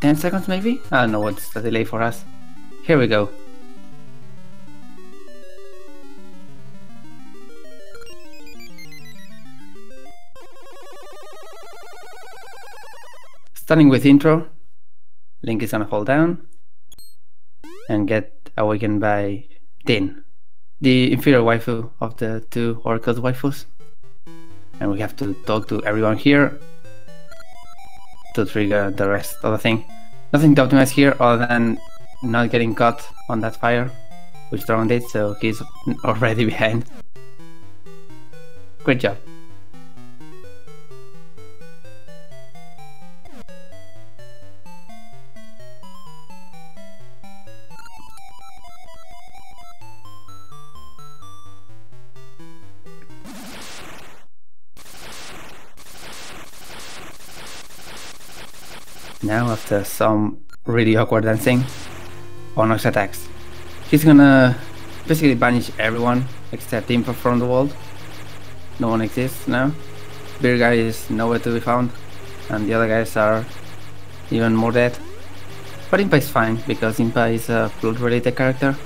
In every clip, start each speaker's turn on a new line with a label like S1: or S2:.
S1: 10 seconds maybe? I don't know what's the delay for us. Here we go. Starting with intro, Link is gonna fall down and get awakened by Din, the inferior waifu of the two Oracle's waifus. And we have to talk to everyone here to trigger the rest of the thing. Nothing to optimize here other than not getting caught on that fire, which Dragon did, so he's already behind. Great job. Now, after some really awkward dancing, Onox attacks. He's gonna basically banish everyone except Impa from the world. No one exists now. Beer guy is nowhere to be found, and the other guys are even more dead. But Impa is fine because Impa is a blood related character.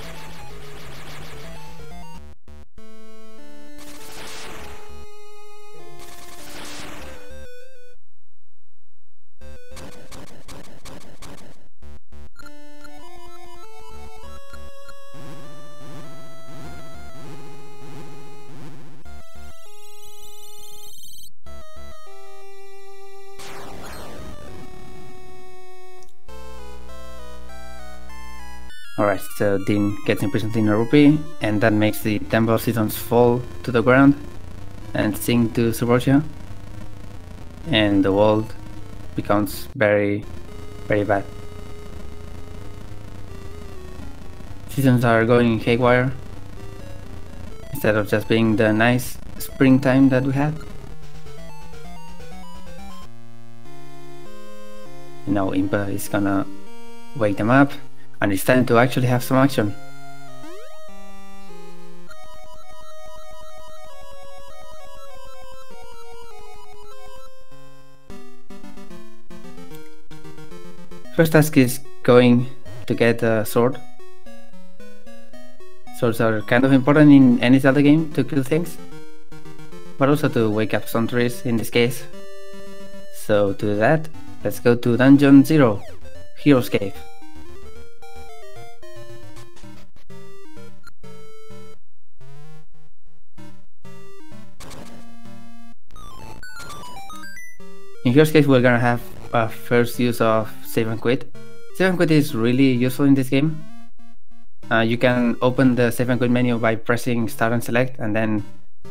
S1: Alright, so Din gets imprisoned in a rupee, and that makes the Temple of Seasons fall to the ground and sink to Subrosia, and the world becomes very, very bad. Seasons are going haywire instead of just being the nice springtime that we had. And now Impa is gonna wake them up. And it's time to actually have some action. First task is going to get a sword. Swords are kind of important in any Zelda game to kill things, but also to wake up some trees in this case. So to do that, let's go to Dungeon 0, Hero's Cave. In Hero's Cave, we're gonna have a first use of save and quit. Save and quit is really useful in this game. You can open the save and quit menu by pressing start and select, and then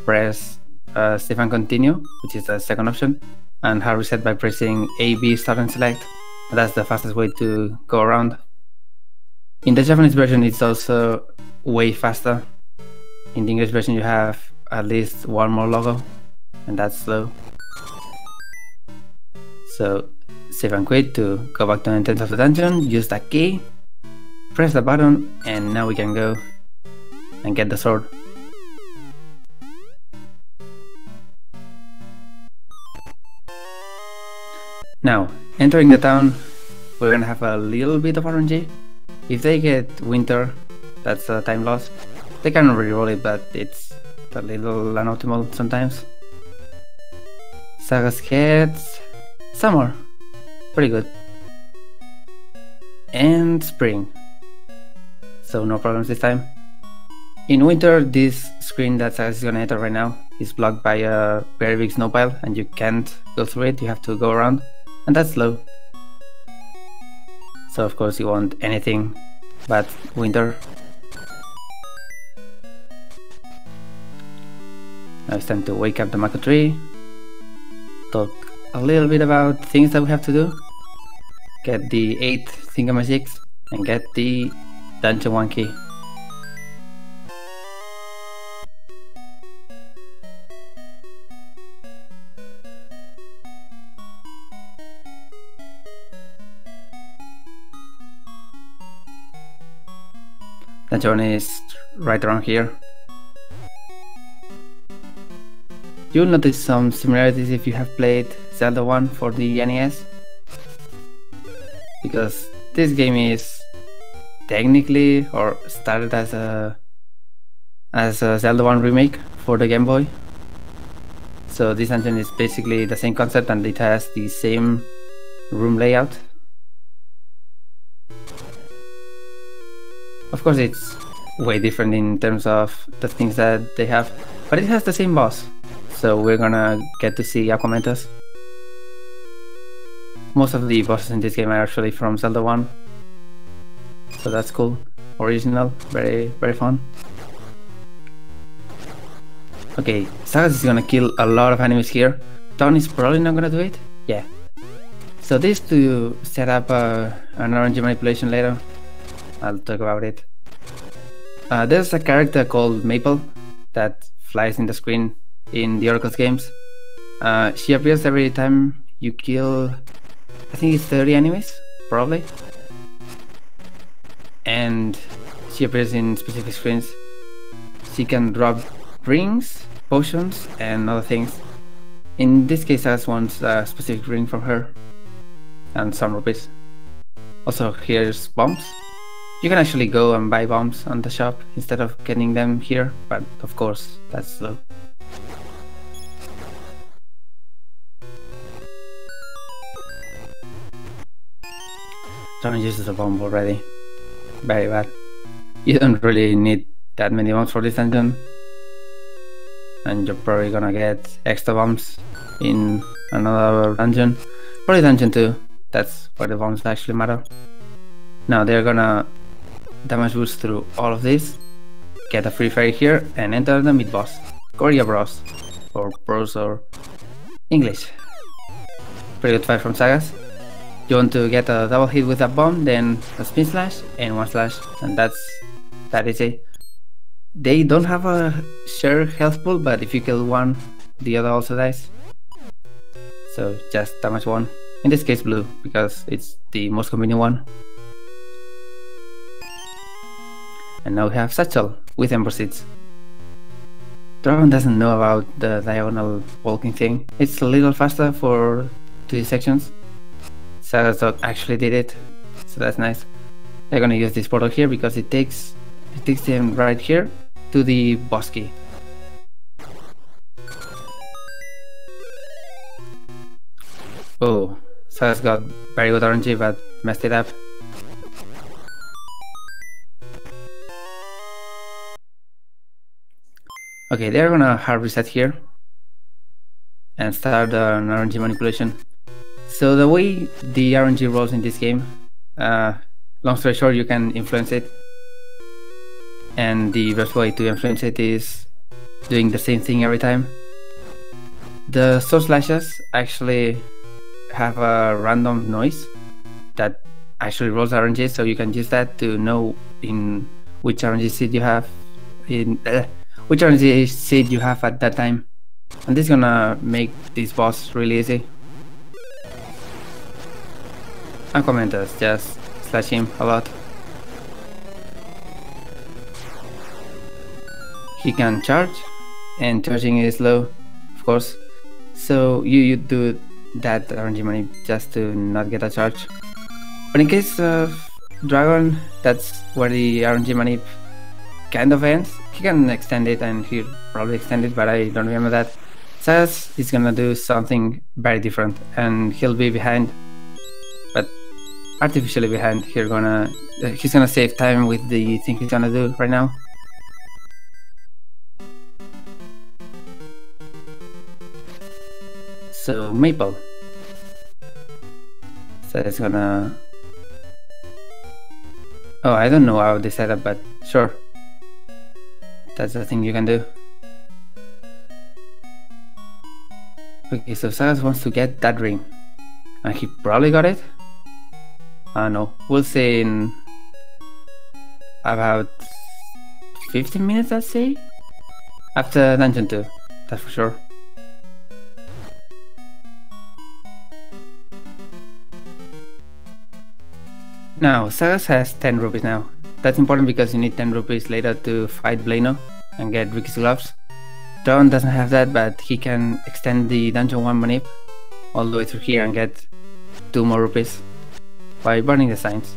S1: press save and continue, which is the second option, and hard reset by pressing A, B, start and select. That's the fastest way to go around. In the Japanese version, it's also way faster. In the English version, you have at least one more logo, and that's slow. So save and quit to go back to the entrance of the dungeon, use that key, press the button, and now we can go and get the sword. Now, entering the town, we're gonna have a little bit of RNG. If they get winter, that's a time loss. They can reroll it, but it's a little unoptimal sometimes. Sagaz gets summer, pretty good, and spring, so no problems this time. In winter, this screen that Sagaz is gonna enter right now is blocked by a very big snow pile, and you can't go through it, you have to go around, and that's slow. So of course you want anything but winter. Now it's time to wake up the Mako tree, talk a little bit about things that we have to do, get the 8 thingamajigs, and get the Dungeon 1 key. Dungeon is right around here. You'll notice some similarities if you have played Zelda 1 for the NES. because this game is technically or started as a Zelda 1 remake for the Game Boy. So this dungeon is basically the same concept and it has the same room layout. Of course it's way different in terms of the things that they have, but it has the same boss. So we're gonna get to see Aquamentus. Most of the bosses in this game are actually from Zelda 1. So that's cool. Original, very fun. Okay, Sagaz is gonna kill a lot of enemies here. Dawn is probably not gonna do it. Yeah. So this to set up an RNG manipulation later. I'll talk about it. There's a character called Maple that flies in the screen in the Oracle's games. She appears every time you kill, I think it's 30 enemies, probably. And she appears in specific screens. She can drop rings, potions, and other things. In this case, I just want a specific ring from her and some rupees. Also, here's bombs. You can actually go and buy bombs on the shop instead of getting them here, but of course, that's slow. John uses a bomb already. Very bad. You don't really need that many bombs for this dungeon. And you're probably gonna get extra bombs in another dungeon. Probably dungeon 2. That's where the bombs actually matter. Now they're gonna damage boost through all of this, get a free fairy here, and enter the mid boss. Korea Bros. Or Bros or English. Pretty good fight from Sagaz. You want to get a double hit with that bomb, then a spin slash and one slash, and that's that easy. They don't have a shared health pool, but if you kill one, the other also dies. So just damage one. In this case blue, because it's the most convenient one. And now we have Satchel with Ember Seeds. Dragon doesn't know about the diagonal walking thing. It's a little faster for 2D sections. Sagaz actually did it, so that's nice. They're gonna use this portal here because it takes them right here to the boss key. Oh, Sagaz got very good RNG but messed it up. Okay, they're gonna hard reset here and start an RNG manipulation. So the way the RNG rolls in this game, long story short, you can influence it. And the best way to influence it is doing the same thing every time. The sword slashes actually have a random noise that actually rolls RNG, so you can use that to know in which RNG seed you have which RNG seed you have at that time. And this is gonna make this boss really easy. Aquamentus, just slash him a lot. He can charge, and charging is low, of course. So you do that RNG money just to not get a charge. But in case of Dragon, that's where the RNG money kind of ends. He can extend it, and he'll probably extend it, but I don't remember that. Sagaz is gonna do something very different, and he'll be behind, but artificially behind. He's gonna save time with the thing he's gonna do right now. So Maple. So it's gonna. Oh, I don't know how they set up, but sure. That's the thing you can do. Okay, so Sagaz wants to get that ring. And he probably got it? No. We'll see in about 15 minutes, let's say? After Dungeon 2, that's for sure. Now, Sagaz has 10 rupees now. That's important because you need 10 rupees later to fight Blano and get Ricky's gloves. Dawn doesn't have that, but he can extend the Dungeon 1 manip all the way through here and get 2 more rupees. by burning the signs.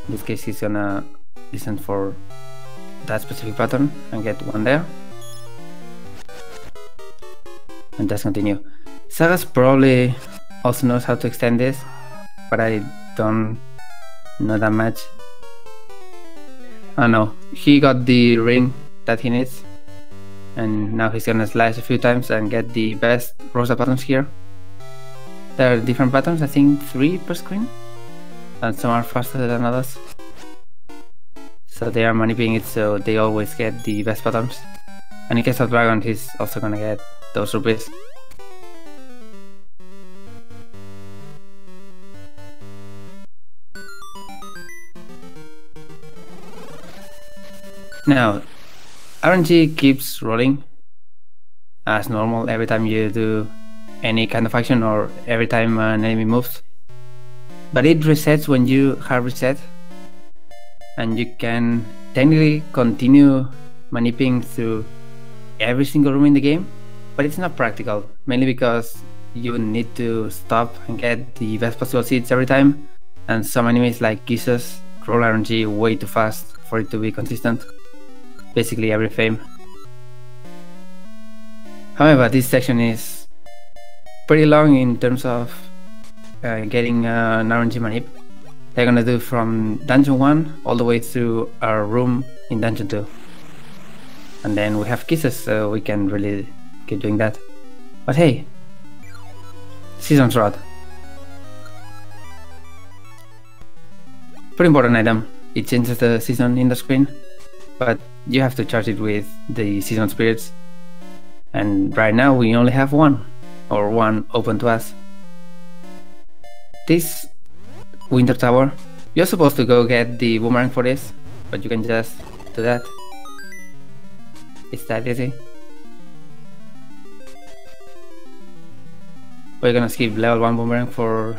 S1: In this case, he's gonna listen for that specific pattern and get one there. And just continue. Sagaz probably also knows how to extend this, but I don't know that much. Oh no, he got the ring that he needs, and now he's gonna slash a few times and get the best Rosa patterns here. There are different patterns, I think 3 per screen, and some are faster than others. So they are manipulating it so they always get the best patterns. And in case of Dragon, he's also gonna get those rupees. Now, RNG keeps rolling as normal every time you do any kind of action or every time an enemy moves. But it resets when you hard reset, and you can technically continue manipulating through every single room in the game, but it's not practical, mainly because you need to stop and get the best possible seeds every time, and some enemies like Jesus roll RNG way too fast for it to be consistent, basically every frame. However, this section is pretty long in terms of getting an RNG manip. They're gonna do from Dungeon 1 all the way through our room in Dungeon 2. And then we have kisses, so we can really keep doing that. But hey, Season's Rod. Pretty important item. It changes the season in the screen, but you have to charge it with the season spirits. And right now we only have one open to us. This Winter Tower, you're supposed to go get the boomerang for this, but you can just do that. It's that easy. We're gonna skip level 1 boomerang for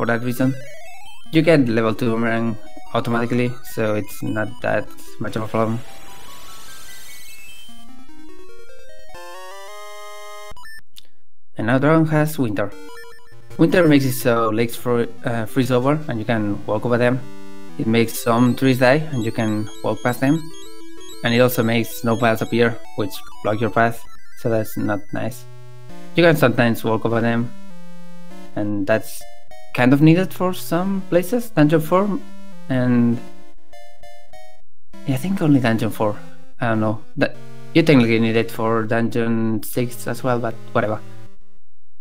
S1: that reason. You get level 2 boomerang automatically, so it's not that much of a problem. And now Dragon has Winter. Winter makes it so lakes freeze over and you can walk over them. It makes some trees die and you can walk past them. And it also makes snow piles appear, which block your path, so that's not nice. You can sometimes walk over them, and that's kind of needed for some places. Dungeon 4 and yeah, I think only Dungeon 4. I don't know. You technically need it for Dungeon 6 as well, but whatever.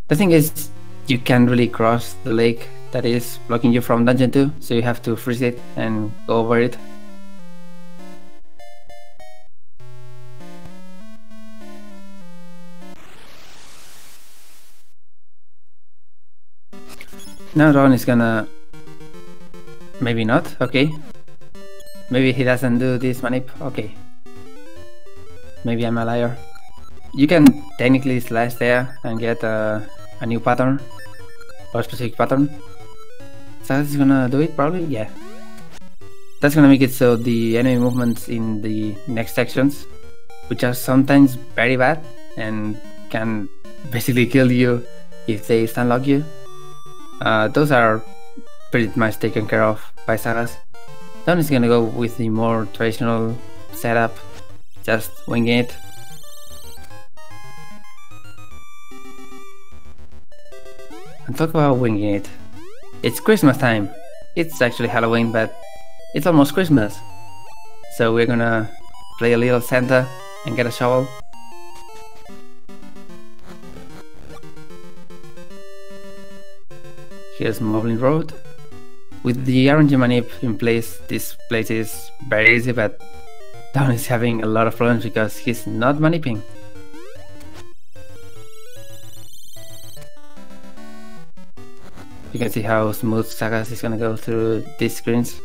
S1: The thing is, you can't really cross the lake that is blocking you from Dungeon 2, so you have to freeze it and go over it. Now Ron is gonna... maybe not, okay. Maybe he doesn't do this manip, okay. Maybe I'm a liar. You can technically slash there and get a new pattern, or a specific pattern. So that's gonna do it probably, yeah. That's gonna make it so the enemy movements in the next sections, which are sometimes very bad and can basically kill you if they stun lock you, those are pretty much taken care of by Sagaz. Then is gonna go with the more traditional setup, just winging it. And talk about winging it. It's Christmas time. It's actually Halloween, but it's almost Christmas. So we're gonna play a little Santa and get a shovel. Here's Moblin Road. With the RNG manip in place, this place is very easy, but Down is having a lot of problems because he's not maniping. You can see how smooth Sagaz is gonna go through these screens.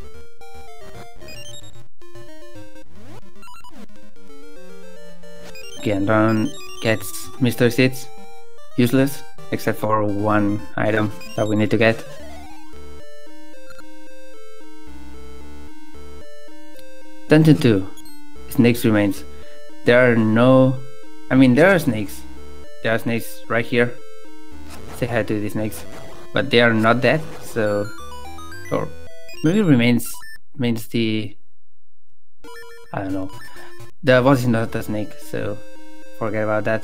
S1: Again, Down gets mystery seeds, useless, except for one item that we need to get. Dungeon 2, Snakes Remains. There are snakes. There are snakes right here. Say hi to these snakes. But they are not dead, so, or maybe remains the, I don't know. The boss is not a snake, so forget about that.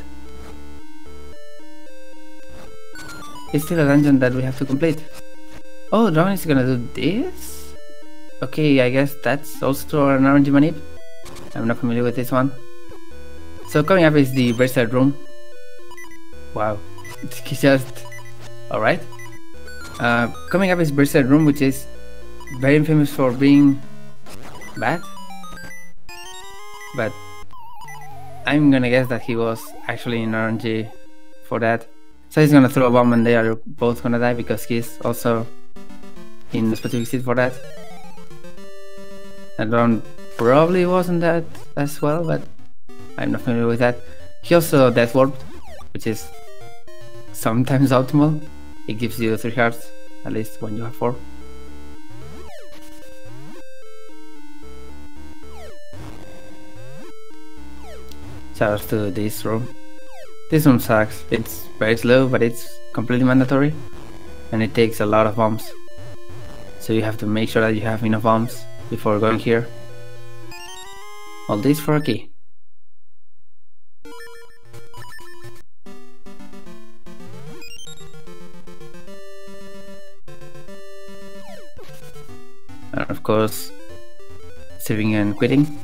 S1: It's still a dungeon that we have to complete. Oh, Dragon is gonna do this? Okay, I guess that's also an RNG manip. I'm not familiar with this one. So coming up is the bracelet room. Wow, it's just alright. Coming up is bracelet room, which is very famous for being bad. But I'm gonna guess that he was actually in RNG for that. So he's gonna throw a bomb and they are both gonna die because he's also in the specific seed for that. And Ron probably wasn't that as well, but I'm not familiar with that. He also death warped, which is sometimes optimal. It gives you 3 hearts, at least when you have 4. Shout out to this room. This room sucks. It's very slow, but it's completely mandatory, and it takes a lot of bombs. So you have to make sure that you have enough bombs before going here. All this for a key. And of course, saving and quitting.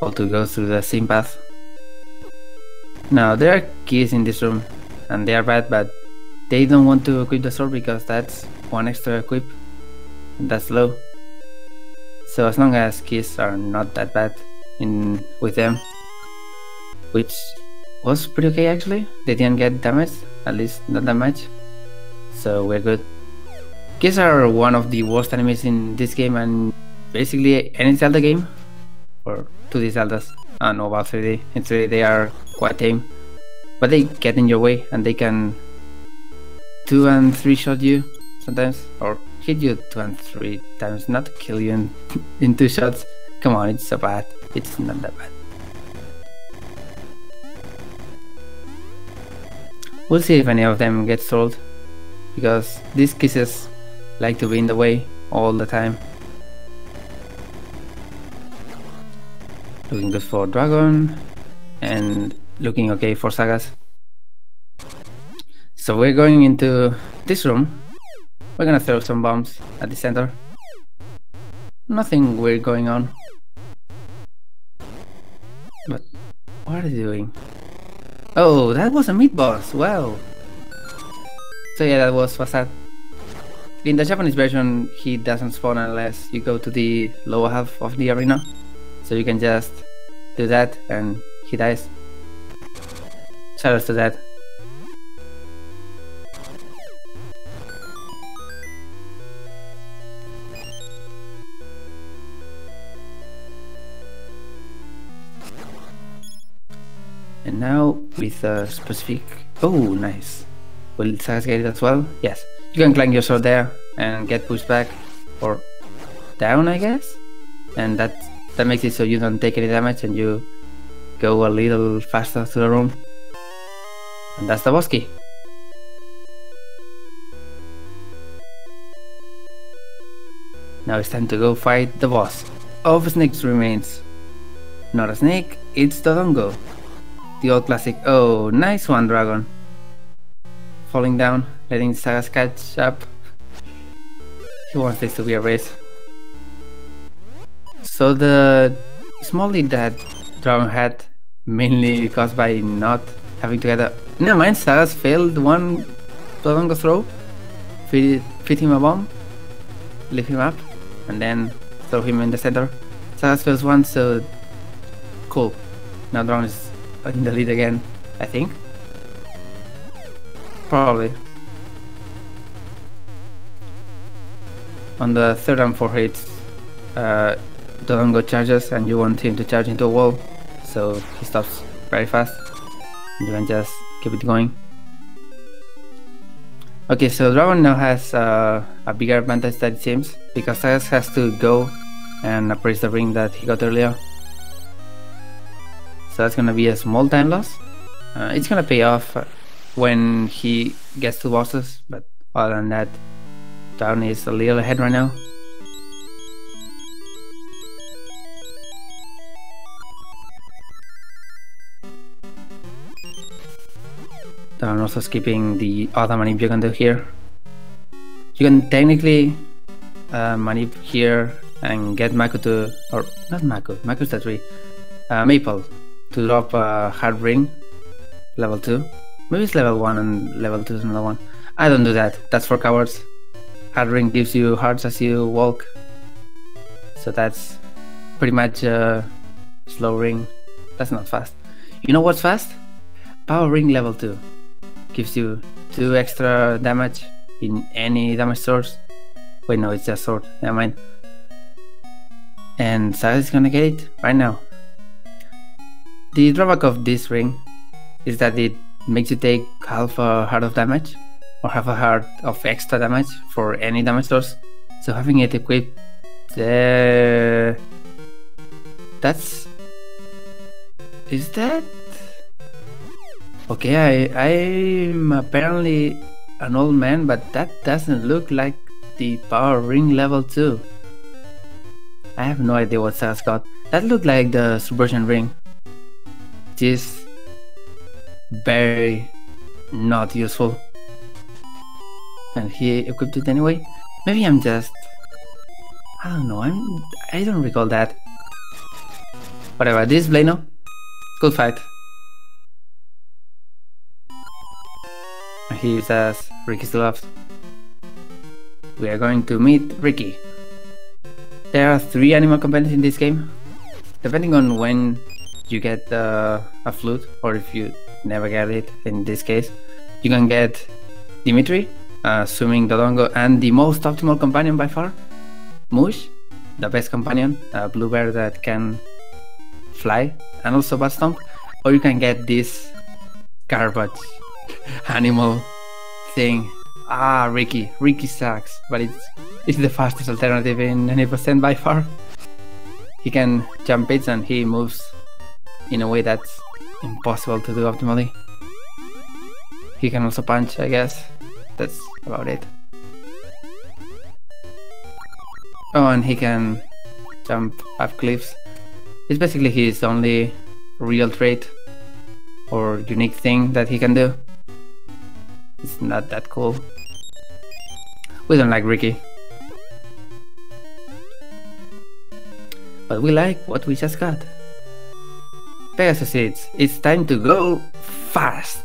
S1: All to go through the same path. Now there are keys in this room, and they are bad, but they don't want to equip the sword because that's 1 extra equip, and that's low. So as long as keys are not that bad with them, which was pretty okay actually. They didn't get damaged, at least not that much, so we're good. Keys are one of the worst enemies in this game and basically any Zelda game, or 2D Zeldas. I don't know about 3D. In 3D they are quite tame, but they get in your way and they can 2 and 3 shot you sometimes, or hit you 2 and 3 times, not kill you in 2 shots. Come on, it's so bad. It's not that bad. We'll see if any of them get sold, because these kisses like to be in the way all the time. Looking good for Dragon, and looking okay for Sagaz. So we're going into this room. We're gonna throw some bombs at the center. Nothing weird going on. But what are they doing? Oh, that was a meat boss, wow. So yeah, that was sad. In the Japanese version, he doesn't spawn unless you go to the lower half of the arena. So you can just do that and he dies. Shout out to that. And now with a specific... Oh, nice. Will Sagaz get it as well? Yes. You can clank your sword there and get pushed back or down, I guess. And that makes it so you don't take any damage and you go a little faster to the room. And that's the boss key. Now it's time to go fight the boss of Snake's Remains. Not a snake, it's Dodongo. The old classic. Oh, nice one, Dragon. Falling down, letting Sagaz catch up. He wants this to be a race. So the small lead that Dragon had, mainly caused by not having to get a... Never mind, Sagaz failed one Dodongo throw. Feed him a bomb, lift him up, and then throw him in the center. Sagaz fails one, so cool. Now Dragon is in the lead again, I think. Probably. On the 3rd and 4th hits, Dodongo charges and you want him to charge into a wall, so he stops very fast. You can just keep it going. Okay, so Dragon now has a bigger advantage than it seems, because Sagaz has to go and appraise the ring that he got earlier. So that's gonna be a small time loss. It's gonna pay off when he gets to bosses, but other than that, Town is a little ahead right now. Town also skipping the other manip you can do here. You can technically manip here and get Mako to, or not Mako, Mako's the tree, Maple to drop a hard ring, level 2. Maybe it's level 1 and level 2 is another one. I don't do that, that's for cowards. Hard ring gives you hearts as you walk. So that's pretty much a slow ring. That's not fast. You know what's fast? Power ring level 2. Gives you 2 extra damage in any damage source. Wait, no, it's just sword, never mind. And Sagaz is gonna get it right now. The drawback of this ring is that it makes you take half a heart of damage, or half a heart of extra damage for any damage source. So having it equipped, that's... Is that... Okay, I'm apparently an old man, but that doesn't look like the power ring level 2. I have no idea what Sagaz got. That looked like the subversion ring, which is very not useful. And he equipped it anyway. Maybe I'm just... I don't know, I don't recall that. Whatever, this is Blano. Good fight. He says Ricky still loves. We are going to meet Ricky. There are 3 animal companions in this game. Depending on when you get a flute, or if you never get it in this case, you can get Dimitri, swimming Dodongo, and the most optimal companion by far, Mush, the best companion, a blue bear that can fly and also butt stomp. Or you can get this garbage animal thing. Ricky sucks, but it's the fastest alternative in 90% by far. He can jump pits and he moves in a way that's impossible to do optimally. He can also punch, I guess. That's about it. Oh, and he can jump up cliffs. It's basically his only real trait or unique thing that he can do. It's not that cool. We don't like Ricky. But we like what we just got. Pegasus seeds. It's time to go fast.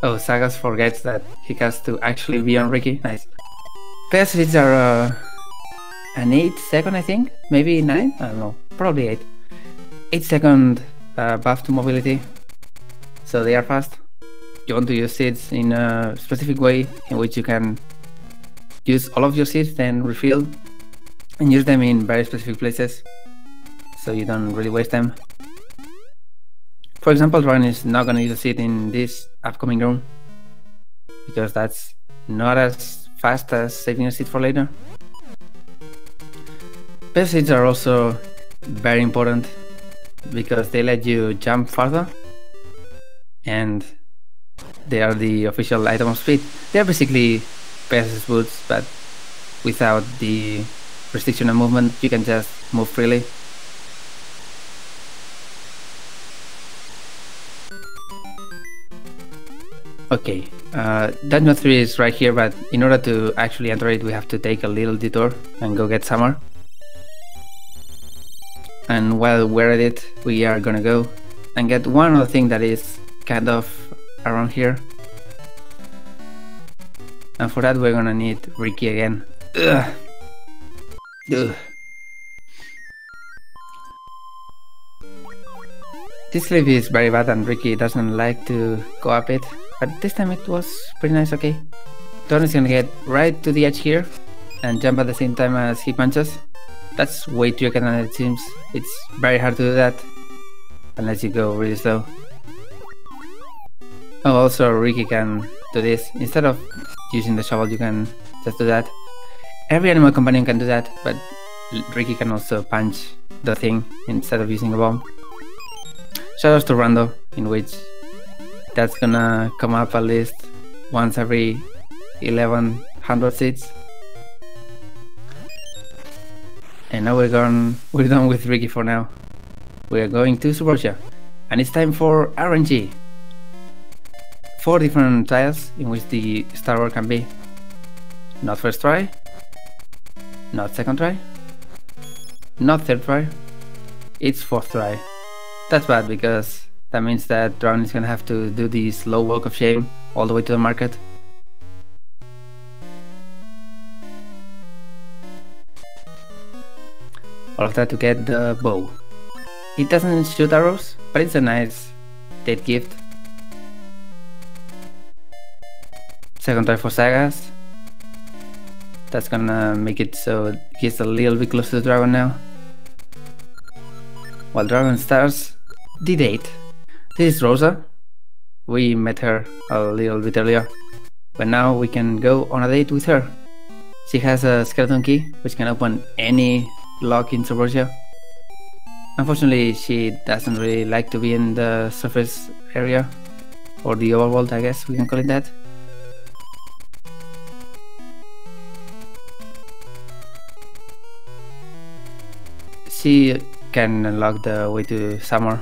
S1: Oh, Sagaz forgets that he has to actually be on Ricky. Nice. Pegasus seeds are an 8-second, I think? Maybe 9? I don't know. Probably 8. 8-second buff to mobility. So they are fast. You want to use seeds in a specific way in which you can use all of your seeds, then refill and use them in very specific places so you don't really waste them. For example, Dragon is not gonna use a seed in this upcoming room because that's not as fast as saving a seed for later. Best seeds are also very important because they let you jump farther and they are the official item of speed. They are basically Pegasus boots, but without the restriction of movement. You can just move freely. Okay, Dungeon 3 is right here, but in order to actually enter it, we have to take a little detour and go get Summer. And while we're at it, we are gonna go and get one other thing that is kind of around here. And for that we're gonna need Ricky again. Ugh. Ugh. This cliff is very bad and Ricky doesn't like to go up it, but this time it was pretty nice. Okay, Don is gonna get right to the edge here and jump at the same time as he punches. That's way trickier than it seems. It's very hard to do that unless you go really slow. Oh, also Ricky can do this. Instead of using the shovel, you can just do that. Every animal companion can do that, but Ricky can also punch the thing instead of using a bomb. Shoutouts to Rando, in which that's gonna come up at least once every 11 100 seeds. And now we're done with Ricky for now. We're going to Suburbia, and it's time for RNG. 4 different trials in which the Star Wars can be. Not first try, not second try, not third try, it's fourth try. That's bad because that means that Dragon is gonna have to do the slow walk of shame all the way to the market. All of that to get the bow. It doesn't shoot arrows, but it's a nice date gift. Second try for Sagaz. That's gonna make it so he's a little bit closer to Dragon now. While Dragon starts the date. This is Rosa. We met her a little bit earlier, but now we can go on a date with her. She has a skeleton key which can open any lock in Suburbia. Unfortunately, she doesn't really like to be in the surface area, or the overworld, I guess we can call it that. She can unlock the way to Summer.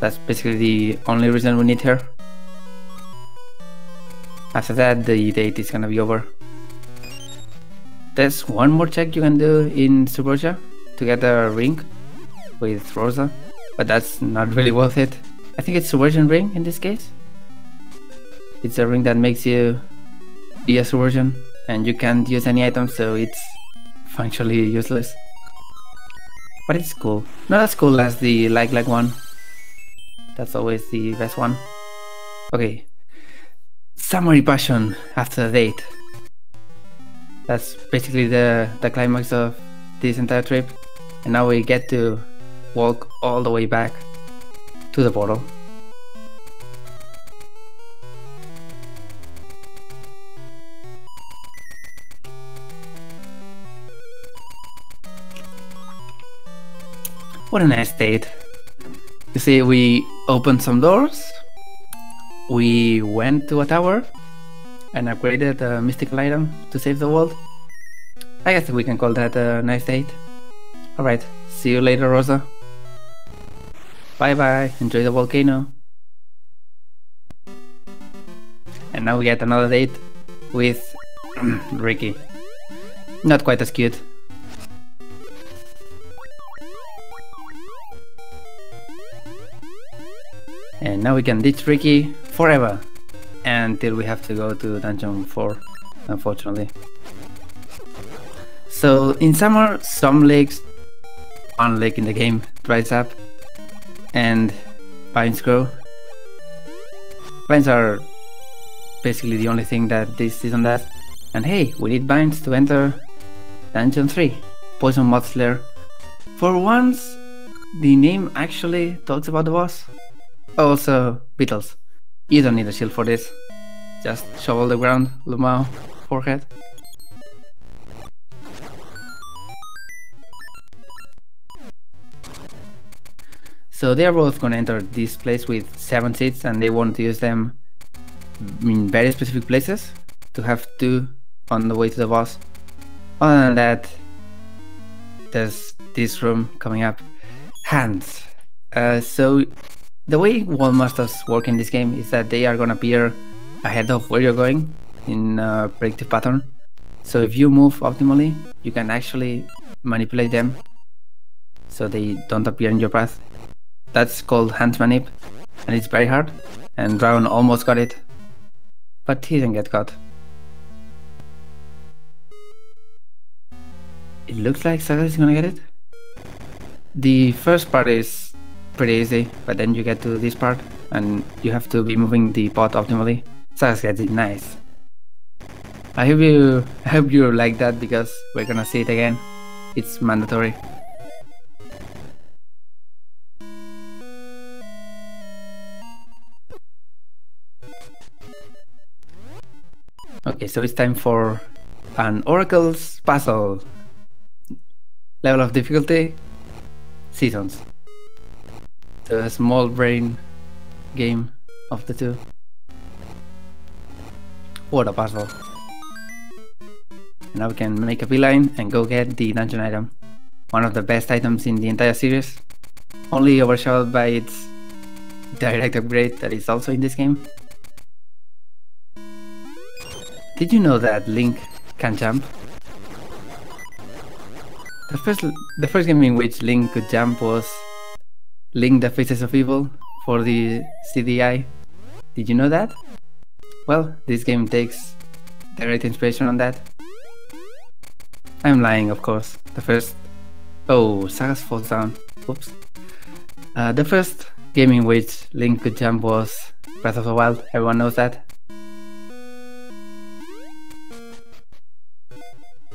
S1: That's basically the only reason we need her. After that, the date is gonna be over. There's one more check you can do in Suburbia to get a ring with Rosa, but that's not really worth it. I think it's Subversion ring in this case. It's a ring that makes you be a Subversion, and you can't use any items, so it's functionally useless. But it's cool. Not as cool as the like one. That's always the best one. Okay. Summary passion after the date. That's basically the climax of this entire trip. And now we get to walk all the way back to the portal. What a nice date. You see, we opened some doors, we went to a tower and upgraded a mystical item to save the world. I guess we can call that a nice date. Alright, see you later, Rosa. Bye bye, enjoy the volcano. And now we get another date with Ricky. Not quite as cute. And now we can ditch Ricky forever until we have to go to dungeon 4, unfortunately. So in summer, some lakes, one lake in the game dries up and vines grow. Vines are basically the only thing that this season does. And hey, we need vines to enter dungeon 3, Poison Moth Slayer. For once, the name actually talks about the boss. Also, Beetles. You don't need a shield for this. Just shovel the ground, Lumao, forehead. So they are both gonna enter this place with 7 seeds, and they want to use them in very specific places to have 2 on the way to the boss. Other than that, there's this room coming up. Hands. So the way wall masters work in this game is that they are gonna appear ahead of where you're going in a predictive pattern. So if you move optimally, you can actually manipulate them so they don't appear in your path. That's called hand manip, and it's very hard, and Dragon almost got it, but he didn't get caught. It looks like Sagaz is gonna get it. The first part is pretty easy, but then you get to this part and you have to be moving the pot optimally. Sagaz gets it, nice. I hope you like that, because we're gonna see it again. It's mandatory. Okay, so it's time for an Oracle's puzzle. Level of difficulty, Seasons. The small brain game of the two. What a puzzle. Now we can make a beeline and go get the dungeon item. One of the best items in the entire series. Only overshadowed by its direct upgrade that is also in this game. Did you know that Link can jump? The first game in which Link could jump was Link the Faces of Evil for the CDI. Did you know that? Well, this game takes direct inspiration on that. I'm lying, of course. The first... Oh, Sagaz falls down. Oops. The first game in which Link could jump was Breath of the Wild. Everyone knows that.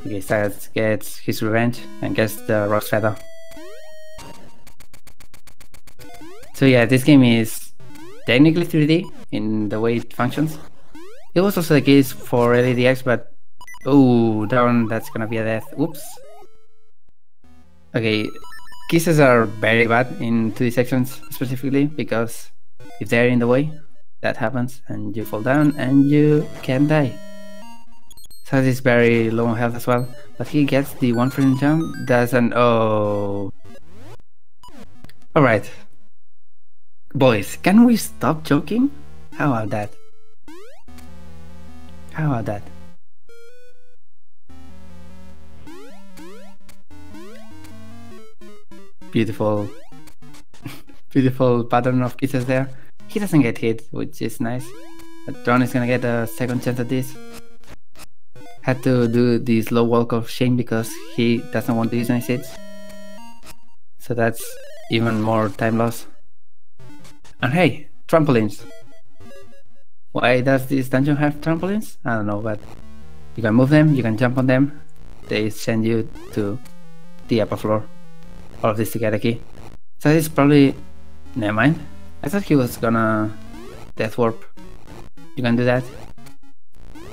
S1: Okay, Sagaz gets his revenge and gets the Rose Feather. So yeah, this game is technically 3D in the way it functions. It was also the case for LADX, but oh, that's gonna be a death. Oops. Okay, kisses are very bad in 2D sections specifically, because if they're in the way, that happens and you fall down and you can die. Sagaz is very low on health as well, but he gets the 1% jump. That's an oh. Alright. Boys, can we stop joking? How about that? How about that? Beautiful. Beautiful pattern of kisses there. He doesn't get hit, which is nice. But Dragon is gonna get a second chance at this. Had to do the slow walk of shame because he doesn't want to use any hits. So that's even more time loss. And hey, trampolines. Why does this dungeon have trampolines? I don't know, but you can move them, you can jump on them. They send you to the upper floor. All of this to get a key. So this is probably... Never mind. I thought he was gonna death warp. You can do that.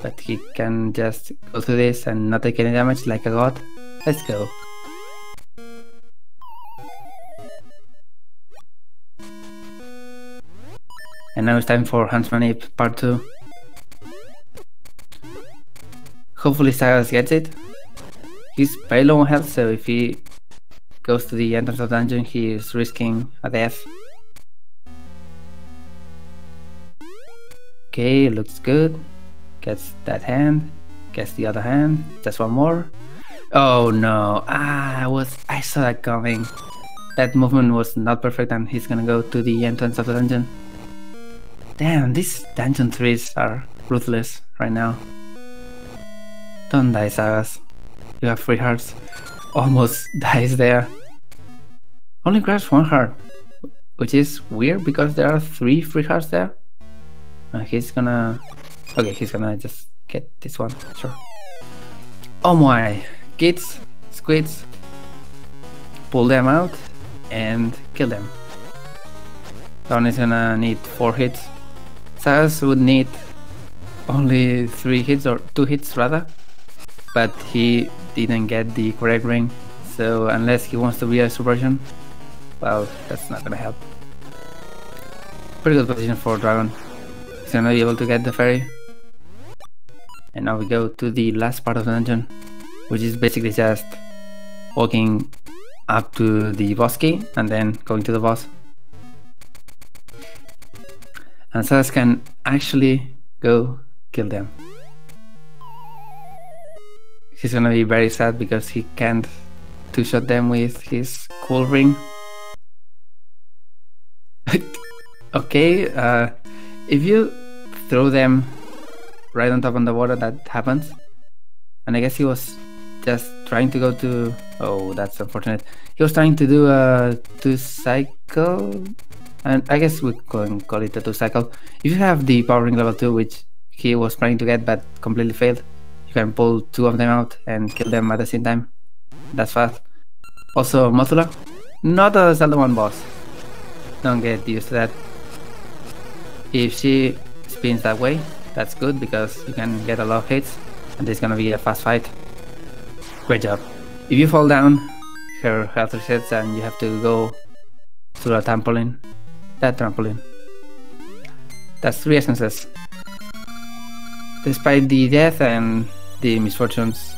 S1: But he can just go through this and not take any damage like a god. Let's go. And now it's time for Huntsman Ape Part 2. Hopefully Sagaz gets it. He's very low on health, so if he goes to the entrance of the dungeon, he is risking a death. Okay, looks good. Gets that hand. Gets the other hand. Just one more. Oh no! I saw that coming. That movement was not perfect, and he's gonna go to the entrance of the dungeon. Damn, these dungeon 3s are ruthless right now. Don't die, Sagaz. You have 3 hearts. Almost dies there. Only grabs 1 heart, which is weird because there are 3 free hearts there. He's gonna... Okay, he's gonna just get this one, sure. Oh my! Kids, squids, pull them out and kill them. Dawn is gonna need 4 hits. Sagaz would need only 3 hits, or 2 hits rather, but he didn't get the correct ring, so unless he wants to be a subversion, well, that's not gonna help. Pretty good position for Dragon. He's gonna be able to get the ferry. And now we go to the last part of the dungeon, which is basically just walking up to the boss key and then going to the boss. And Sagaz can actually go kill them. He's gonna be very sad because he can't two-shot them with his cool ring. Okay, if you throw them right on top of the water, that happens. And I guess he was just trying to go to... Oh, that's unfortunate. He was trying to do a 2-cycle, and I guess we can call it a 2-cycle. If you have the power ring level 2, which he was trying to get but completely failed, you can pull 2 of them out and kill them at the same time. That's fast. Also, Mothula, not a Zelda 1 boss. Don't get used to that. If she spins that way, that's good because you can get a lot of hits and it's gonna be a fast fight. Great job. If you fall down, her health resets and you have to go through a trampoline. That trampoline. That's 3 essences. Despite the death and the misfortunes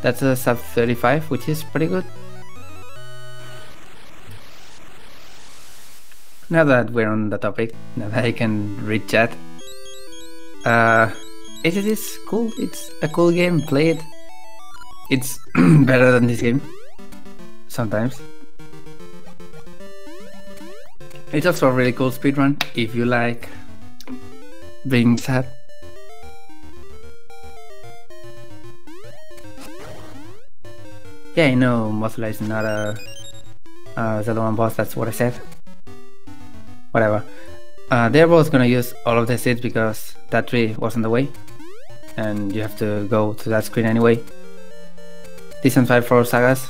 S1: That's a sub 35, which is pretty good. Now that we're on the topic, now that I can read chat, it is cool. It's a cool game. Play it. It's better than this game sometimes. It's also a really cool speedrun if you like being sad. Yeah, I know Mothula is not a Zelda 1 boss, that's what I said. Whatever. They're both gonna use all of the seeds because that tree was in the way. And you have to go to that screen anyway. Decent fight for Sagaz.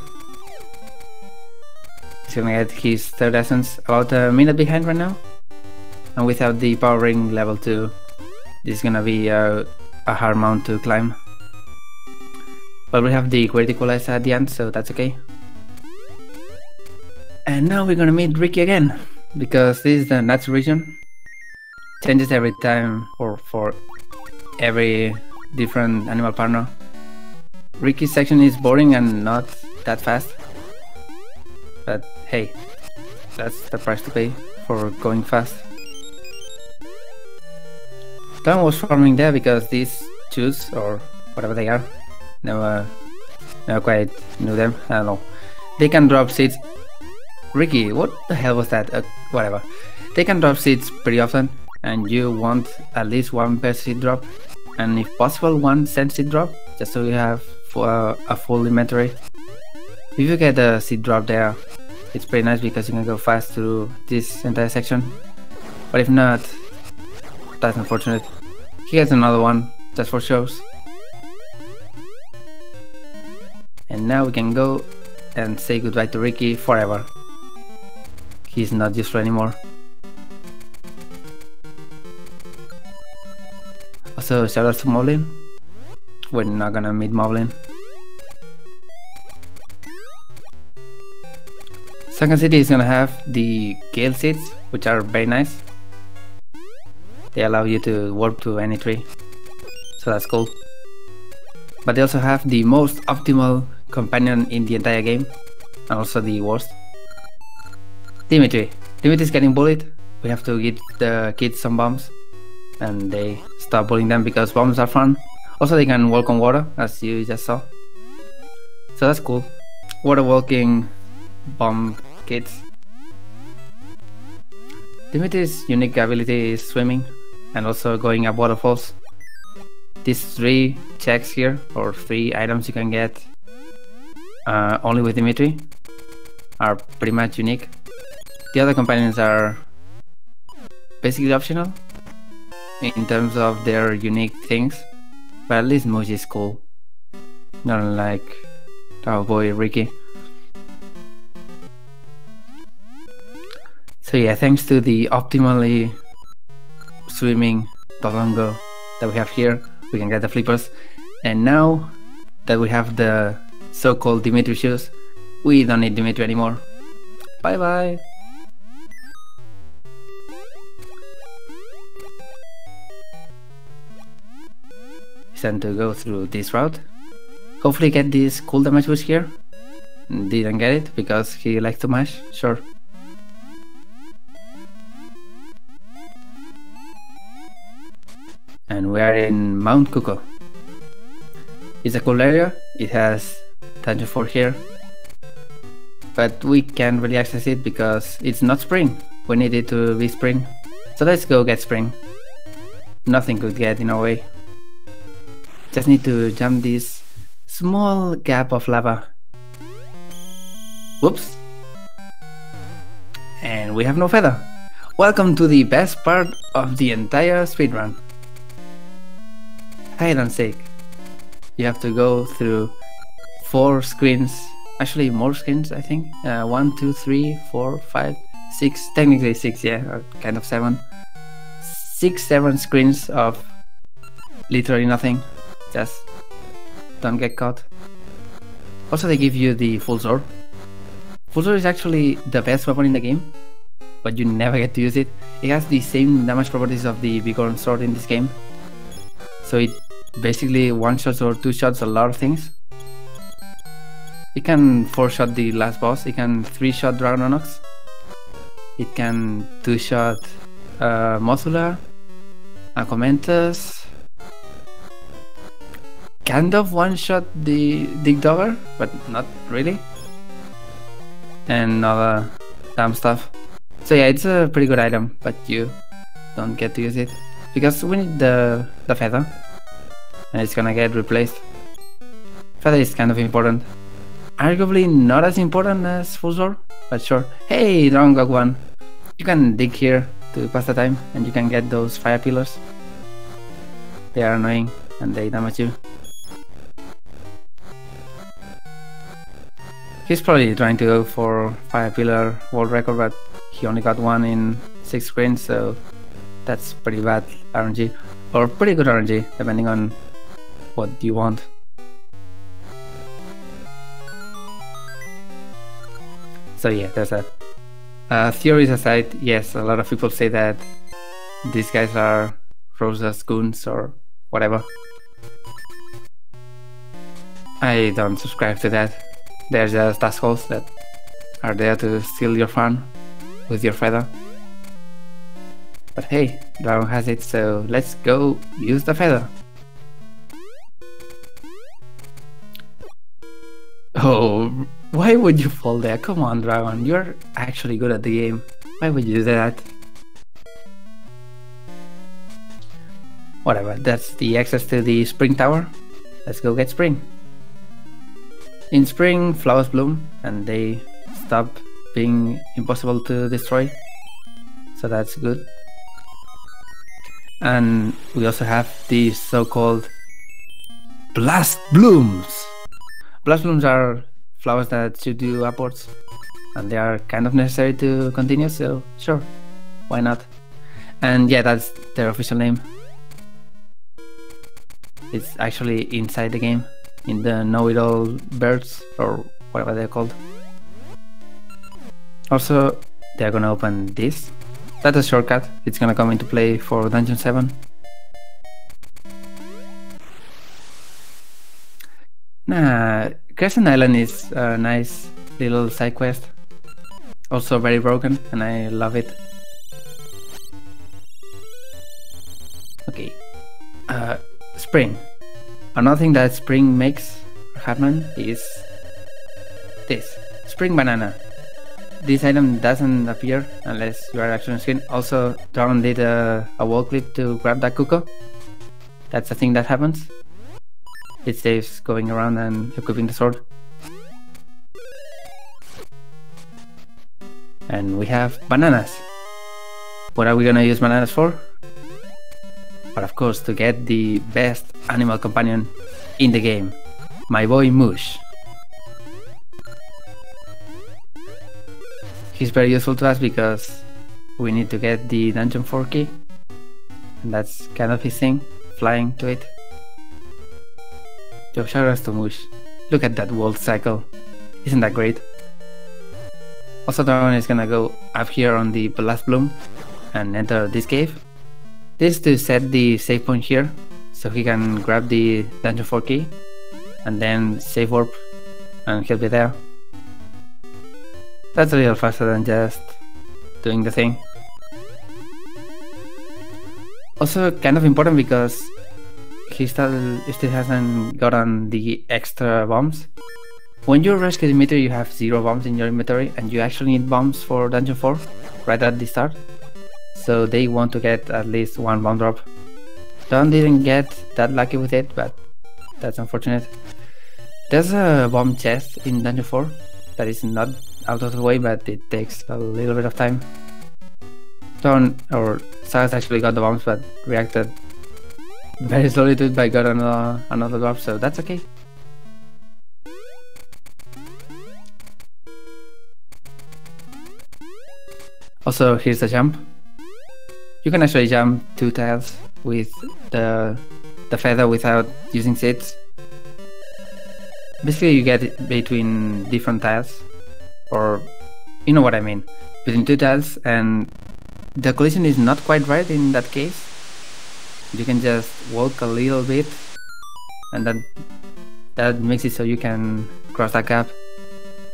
S1: He's gonna get his third essence about a minute behind right now. And without the power ring level 2, this is gonna be a hard mount to climb. But we have the great equalizer at the end, so that's okay. And now we're gonna meet Ricky again, because this is the natural region. Changes every time or for every different animal partner. Ricky's section is boring and not that fast. But hey, that's the price to pay for going fast. Tom was farming there because these shoes, or whatever they are, never quite knew them, I don't know. They can drop seeds. Ricky, what the hell was that? Whatever. They can drop seeds pretty often, and you want at least one per seed drop, and if possible 1 cent seed drop, just so you have a full inventory. If you get a seed drop there, it's pretty nice because you can go fast through this entire section. But if not, that's unfortunate. He gets another one, just for shows. And now we can go and say goodbye to Ricky forever. He's not useful anymore. Also, shout out to Moblin. We're not gonna meet Moblin. Sunken City is gonna have the Gale Seeds, which are very nice. They allow you to warp to any tree, so that's cool. But they also have the most optimal companion in the entire game, and also the worst. Dimitri is getting bullied. We have to give the kids some bombs, and they stop bullying them because bombs are fun. Also, they can walk on water, as you just saw, so that's cool. Water walking bomb kids. Dimitri's unique ability is swimming and also going up waterfalls. These 3 checks here, or 3 items you can get only with Dimitri, are pretty much unique. The other companions are basically optional in terms of their unique things, but at least Muji is cool, not unlike our boy Ricky. So yeah, thanks to the optimally swimming dragonc0 that we have here, we can get the flippers. And now that we have the so-called Dimitri shoes, we don't need Dimitri anymore. Bye bye! It's time to go through this route. Hopefully get this cool damage boost here. Didn't get it because he likes to mash, sure. And we are in Mount Kuko. It's a cool area, it has Dungeon 4 here, but we can't really access it because it's not spring. We need it to be spring, so let's go get spring. Nothing could get in our way. Just need to jump this small gap of lava. Whoops. And we have no feather. Welcome to the best part of the entire speedrun. Hide and seek. You have to go through 4 screens, actually more screens I think. 1, 2, 3, 4, 5, 6, technically 6, yeah, or kind of 7. 6, 7 screens of literally nothing. Just don't get caught. Also, they give you the full sword. Full sword is actually the best weapon in the game, but you never get to use it. It has the same damage properties of the bighorn sword in this game, so it basically one-shots or two-shots a lot of things. It can 4-shot the last boss. It can 3-shot dragonc0. It can 2-shot Mothula, Acomentus, kind of 1-shot the Digdogger, but not really, and other dumb stuff. So yeah, it's a pretty good item, but you don't get to use it because we need the feather, and it's gonna get replaced. Feather is kind of important. Arguably not as important as full sword, but sure. Hey, dragonc0, you can dig here to pass the time, and you can get those fire pillars. They are annoying and they damage you. He's probably trying to go for fire pillar world record, but he only got one in 6 screens, so that's pretty bad RNG, or pretty good RNG depending on what you want. So yeah, there's that. Theories aside, yes, a lot of people say that these guys are Rosa's goons or whatever. I don't subscribe to that. They're just assholes that are there to steal your fun with your feather. But hey, Dragon has it, so let's go use the feather. Oh, why would you fall there? Come on, Dragon, you're actually good at the game. Why would you do that? Whatever, that's the access to the spring tower. Let's go get spring. In spring, flowers bloom and they stop being impossible to destroy, so that's good. And we also have the so-called blast blooms. Blast blooms are flowers that shoot you upwards, and they are kind of necessary to continue, so sure, why not? And yeah, that's their official name. It's actually inside the game, in the know-it-all birds, or whatever they're called. Also, they're gonna open this. That's a shortcut. It's gonna come into play for Dungeon 7. Nah, Crescent Island is a nice little side quest. Also very broken, and I love it. Okay. Spring. Another thing that spring makes happen is this. Spring banana. This item doesn't appear unless you are actually on screen. Also, Dragon did a wall clip to grab that cuckoo. That's the thing that happens. It saves going around and equipping the sword. And we have bananas. What are we gonna use bananas for? But of course, to get the best animal companion in the game, my boy Mush. He's very useful to us because we need to get the Dungeon 4 key, and that's kind of his thing, flying to it. Yo, shout out to Mush. Look at that world cycle. Isn't that great? Also, Dragon is gonna go up here on the Blast Bloom and enter this cave. This is to set the save point here, so he can grab the Dungeon 4 key and then save warp, and he'll be there. That's a little faster than just doing the thing. Also kind of important because he still hasn't gotten the extra bombs. When you rescue Dimitri, you have 0 bombs in your inventory, and you actually need bombs for Dungeon 4 right at the start. So they want to get at least 1 bomb drop. Don didn't get that lucky with it, but that's unfortunate. There's a bomb chest in Dungeon 4 that is not out of the way, but it takes a little bit of time. Don or Sagaz actually got the bombs, but reacted very slowly to it by got another drop, so that's okay. Also, here's the jump. You can actually jump 2 tiles with the feather without using seeds. Basically, you get it between different tiles, or you know what I mean, between 2 tiles, and the collision is not quite right in that case. You can just walk a little bit, and that makes it so you can cross that gap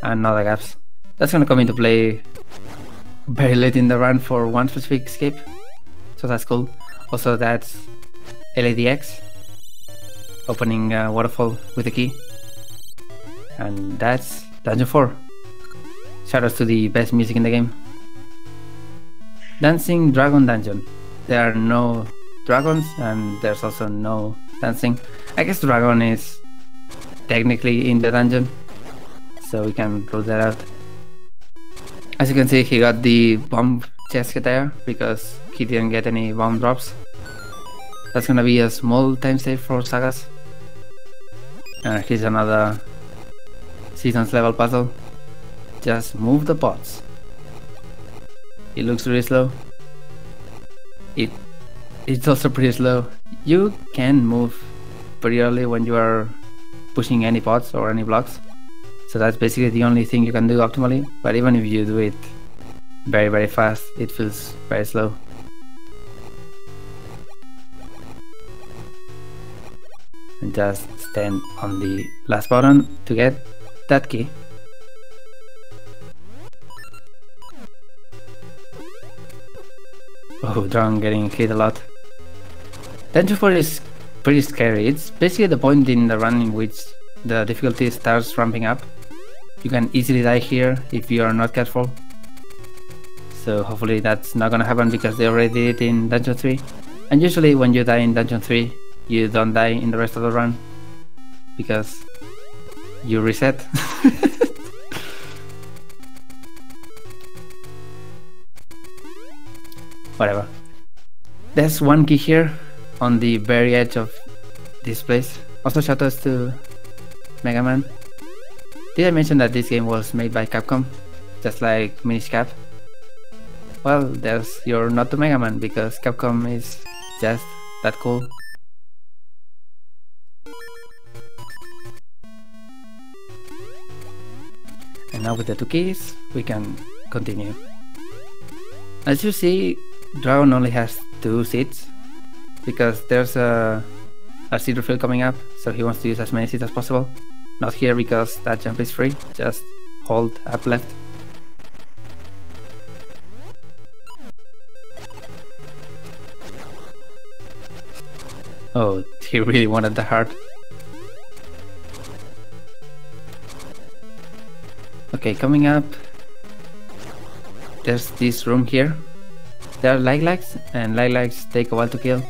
S1: and other gaps. That's gonna come into play very late in the run for one specific escape, so that's cool. Also, that's LADX, opening a waterfall with a key, and that's Dungeon 4. Shoutouts to the best music in the game. Dancing Dragon Dungeon. There are no dragons and there's also no dancing. I guess the dragon is technically in the dungeon, so we can rule that out. As you can see, he got the bomb chest there because he didn't get any bomb drops. That's gonna be a small time save for Sagaz. Here's another seasons level puzzle. Just move the pots. It looks really slow. It's also pretty slow. You can move pretty early when you are pushing any pots or any blocks. So that's basically the only thing you can do optimally. But even if you do it very fast, it feels very slow. And just stand on the last button to get that key. Oh, dragon getting hit a lot. Dungeon 4 is pretty scary. It's basically the point in the run in which the difficulty starts ramping up. You can easily die here if you are not careful. So hopefully that's not gonna happen because they already did it in Dungeon 3. And usually when you die in Dungeon 3, you don't die in the rest of the run because you reset. Whatever. There's one key here on the very edge of this place. Also shoutouts to Mega Man. Did I mention that this game was made by Capcom? Just like Minish Cap? Well, there's your nod to Mega Man because Capcom is just that cool. And now with the 2 keys, we can continue. As you see, Dragon only has 2 seeds because there's a seed refill coming up, so he wants to use as many seeds as possible. Not here because that jump is free, just hold up left. Oh, he really wanted the heart. Okay, coming up, there's this room here. There are lilacs, and lilacs take a while to kill,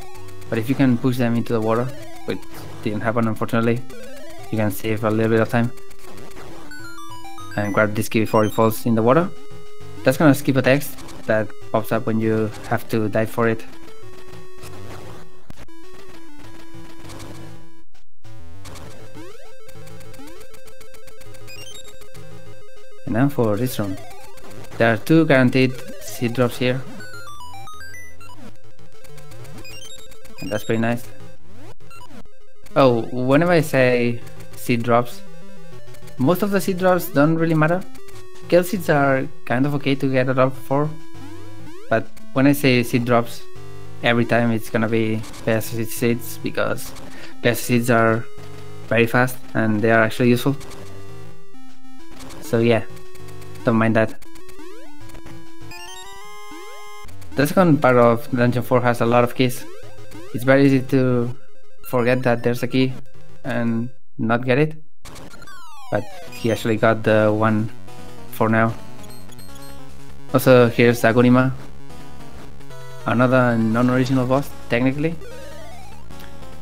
S1: but if you can push them into the water, which didn't happen unfortunately, you can save a little bit of time. And grab this key before it falls in the water. That's gonna skip a text that pops up when you have to dive for it. And now for this room. There are 2 guaranteed seed drops here. And that's pretty nice. Oh, whenever I say seed drops, most of the seed drops don't really matter. Kill seeds are kind of okay to get a drop for, but when I say seed drops, every time it's gonna be Pegasus seeds because Pegasus seeds are very fast and they are actually useful. So yeah, don't mind that. The second part of Dungeon 4 has a lot of keys. It's very easy to forget that there's a key and not get it, but he actually got the one for now. Also, here's Agurima, another non-original boss technically.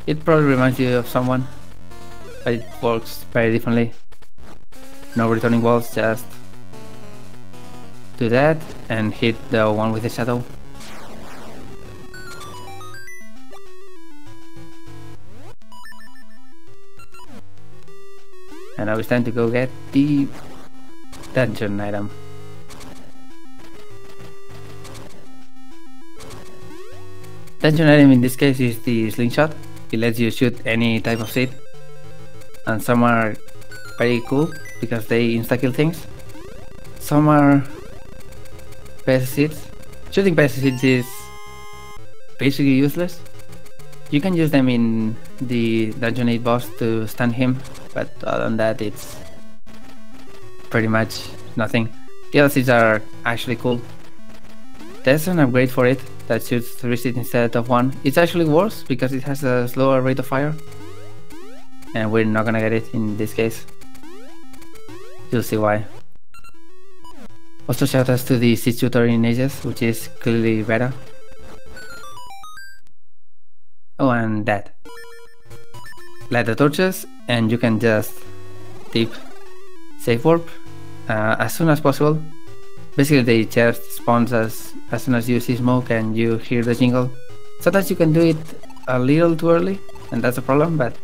S1: It probably reminds you of someone, but it works very differently. No returning walls, just do that and hit the one with the shadow. And now it's time to go get the dungeon item. Dungeon item in this case is the slingshot. It lets you shoot any type of seed, and some are very cool because they insta-kill things. Some are Pegasus seeds. Shooting Pegasus seeds is basically useless. You can use them in the Dungeon 8 boss to stun him, but other than that pretty much nothing. The other seeds are actually cool. There's an upgrade for it that shoots 3 seeds instead of 1. It's actually worse because it has a slower rate of fire. And we're not gonna get it in this case. You'll see why. Also shoutouts to the seed shooter in Ages, which is clearly better. Oh, and that. Light the torches and you can just tip safe warp as soon as possible. Basically the chest spawns as soon as you see smoke and you hear the jingle. Sometimes you can do it a little too early and that's a problem, but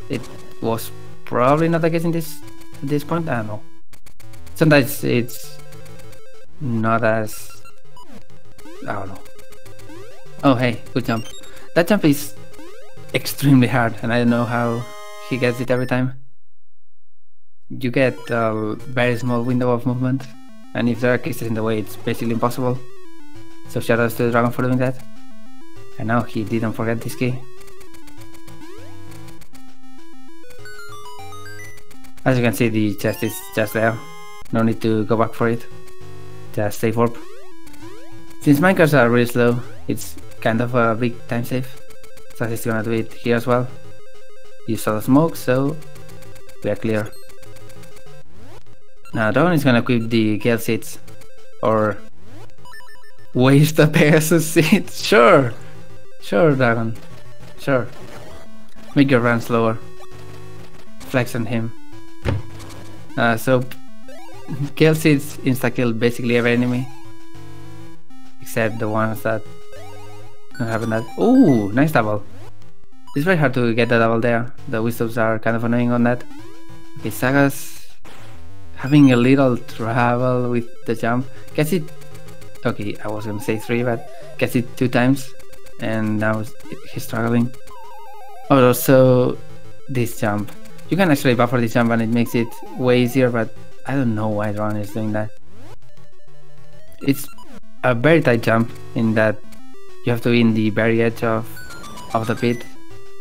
S1: it was probably not the case in this point. I don't know. Sometimes it's not as... I don't know. Oh hey, good jump. That jump is extremely hard and I don't know how he gets it every time. You get a very small window of movement, and if there are cases in the way it's basically impossible. So shoutouts to the dragon for doing that. And now he didn't forget this key. As you can see, the chest is just there. No need to go back for it. Just save warp. Since minecarts are really slow, it's kind of a big time save. So he's gonna do it here as well. You saw the smoke, so we are clear. Now Dragon is gonna equip the Gale seeds. Or waste the Pegasus seed. Sure! Sure, Dragon. Sure. Make your run slower. Flex on him. So Gale seeds insta-kill basically every enemy. Except the ones that don't have that. Ooh, nice double. It's very hard to get the double there. The wisdoms are kind of annoying on that. Okay, Sagaz having a little trouble with the jump. Gets it... Okay, I was gonna say 3, but gets it 2 times. And now he's struggling. Oh, also this jump. You can actually buffer this jump and it makes it way easier, but I don't know why Dragon is doing that. It's a very tight jump in that you have to be in the very edge of the pit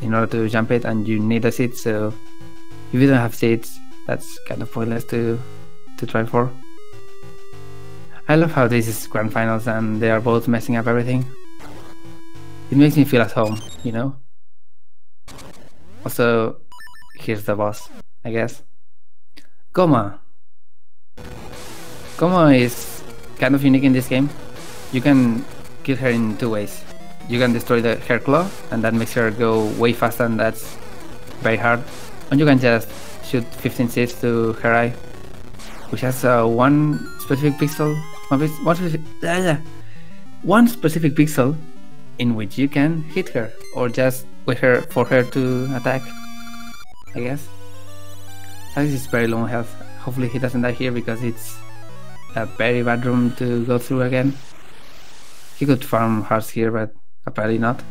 S1: in order to jump it, and you need a seed, so if you don't have seeds, that's kind of pointless to try for. I love how this is grand finals and they are both messing up everything. It makes me feel at home, you know? Also, here's the boss, I guess. Goma. Goma is kind of unique in this game. You can kill her in 2 ways. You can destroy her claw, and that makes her go way faster, and that's very hard. And you can just shoot 15 seeds to her eye, which has one specific pixel in which you can hit her, or just wait for her to attack, I guess. Sagaz is very low on health. Hopefully he doesn't die here because it's a very bad room to go through again. He could farm hearts here, but apparently not.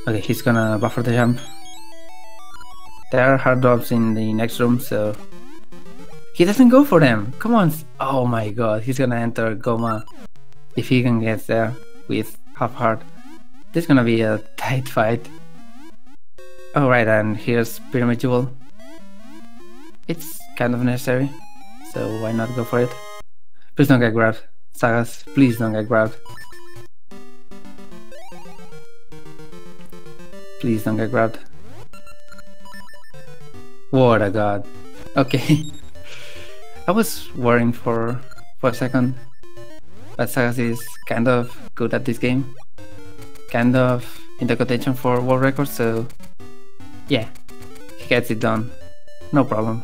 S1: Okay, he's gonna buffer the jump. There are hard drops in the next room, so he doesn't go for them. Come on! Oh my god, he's gonna enter Goma if he can get there with half heart. This is gonna be a tight fight. Alright, and here's Pyramid Jewel. It's kind of necessary, so why not go for it? Please don't get grabbed. Sagaz, please don't get grabbed. Please don't get grabbed. What a god. Okay. I was worrying for a second, but Sagaz is kind of good at this game. Kind of in the contention for world records, so yeah, he gets it done. No problem.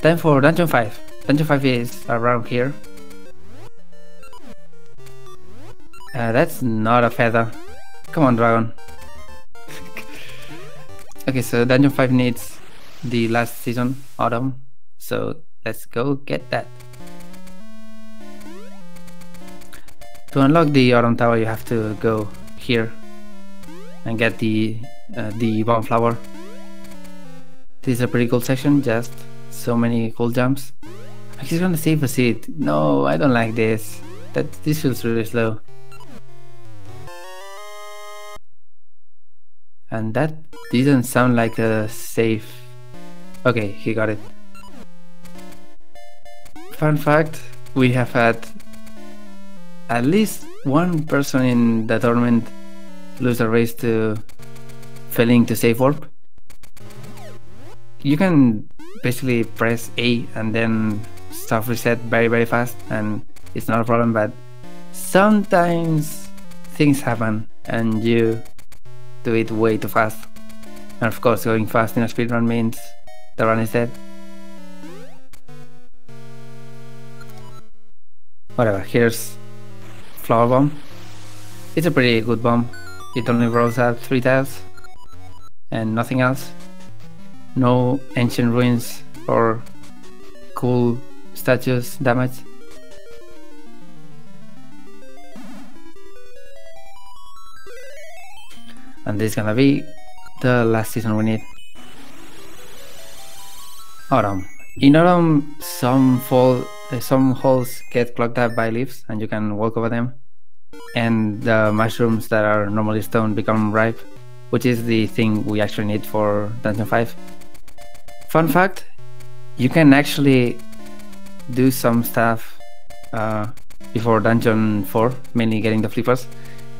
S1: Time for Dungeon 5. Dungeon 5 is around here. That's not a feather. Come on, Dragon. Okay, so Dungeon 5 needs the last season, Autumn. So let's go get that. To unlock the Autumn Tower, you have to go here and get the bomb flower. This is a pretty cool section, just so many cool jumps. He's gonna save a seed. No, I don't like this. This feels really slow. And that didn't sound like a safe. Okay, he got it. Fun fact, we have had at least one person in the tournament lose a race to failing to save warp. You can basically press A and then soft reset very fast and it's not a problem, but sometimes things happen and you do it way too fast. And of course, going fast in a speedrun means the run is dead. Whatever, here's Flower Bomb. It's a pretty good bomb. It only rolls out 3 tiles and nothing else. No ancient ruins or cool statues damage. And this is gonna be the last season we need. Autumn. In autumn, some holes get clogged up by leaves and you can walk over them. And the mushrooms that are normally stone become ripe, which is the thing we actually need for Dungeon 5. Fun fact, you can actually do some stuff before Dungeon 4, mainly getting the flippers,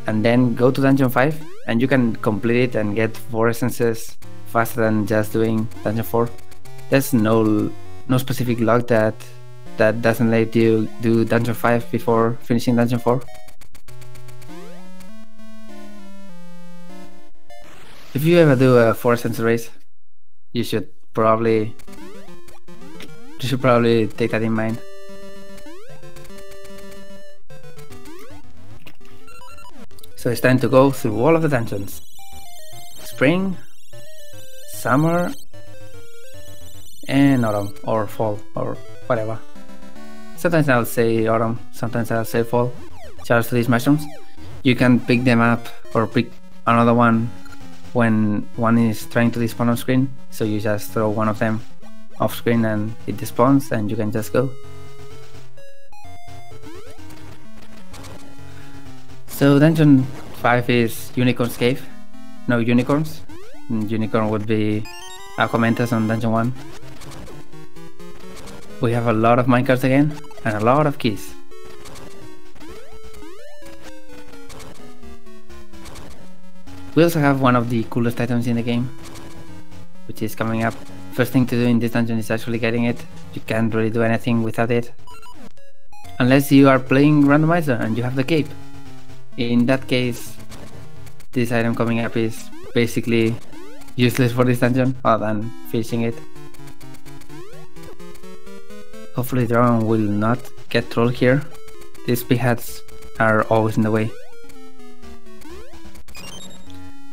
S1: and then go to Dungeon 5 and you can complete it and get 4 essences faster than just doing Dungeon 4. There's no specific log that doesn't let you do Dungeon 5 before finishing Dungeon 4. If you ever do a 4 essence race, you should probably take that in mind. So it's time to go through all of the dungeons. Spring, summer, and autumn, or fall, or whatever. Sometimes I'll say autumn, sometimes I'll say fall. Shout out to these mushrooms. You can pick them up or pick another one when one is trying to despawn on screen, so you just throw one of them off screen and it despawns and you can just go. So Dungeon 5 is Unicorn's Cave. No unicorns. Unicorn would be Aquamentus on Dungeon 1. We have a lot of minecarts again and a lot of keys. We also have one of the coolest items in the game, which is coming up. First thing to do in this dungeon is actually getting it. You can't really do anything without it. Unless you are playing randomizer and you have the cape. In that case, this item coming up is basically useless for this dungeon other than finishing it. Hopefully the dragon will not get trolled here. These big hats are always in the way.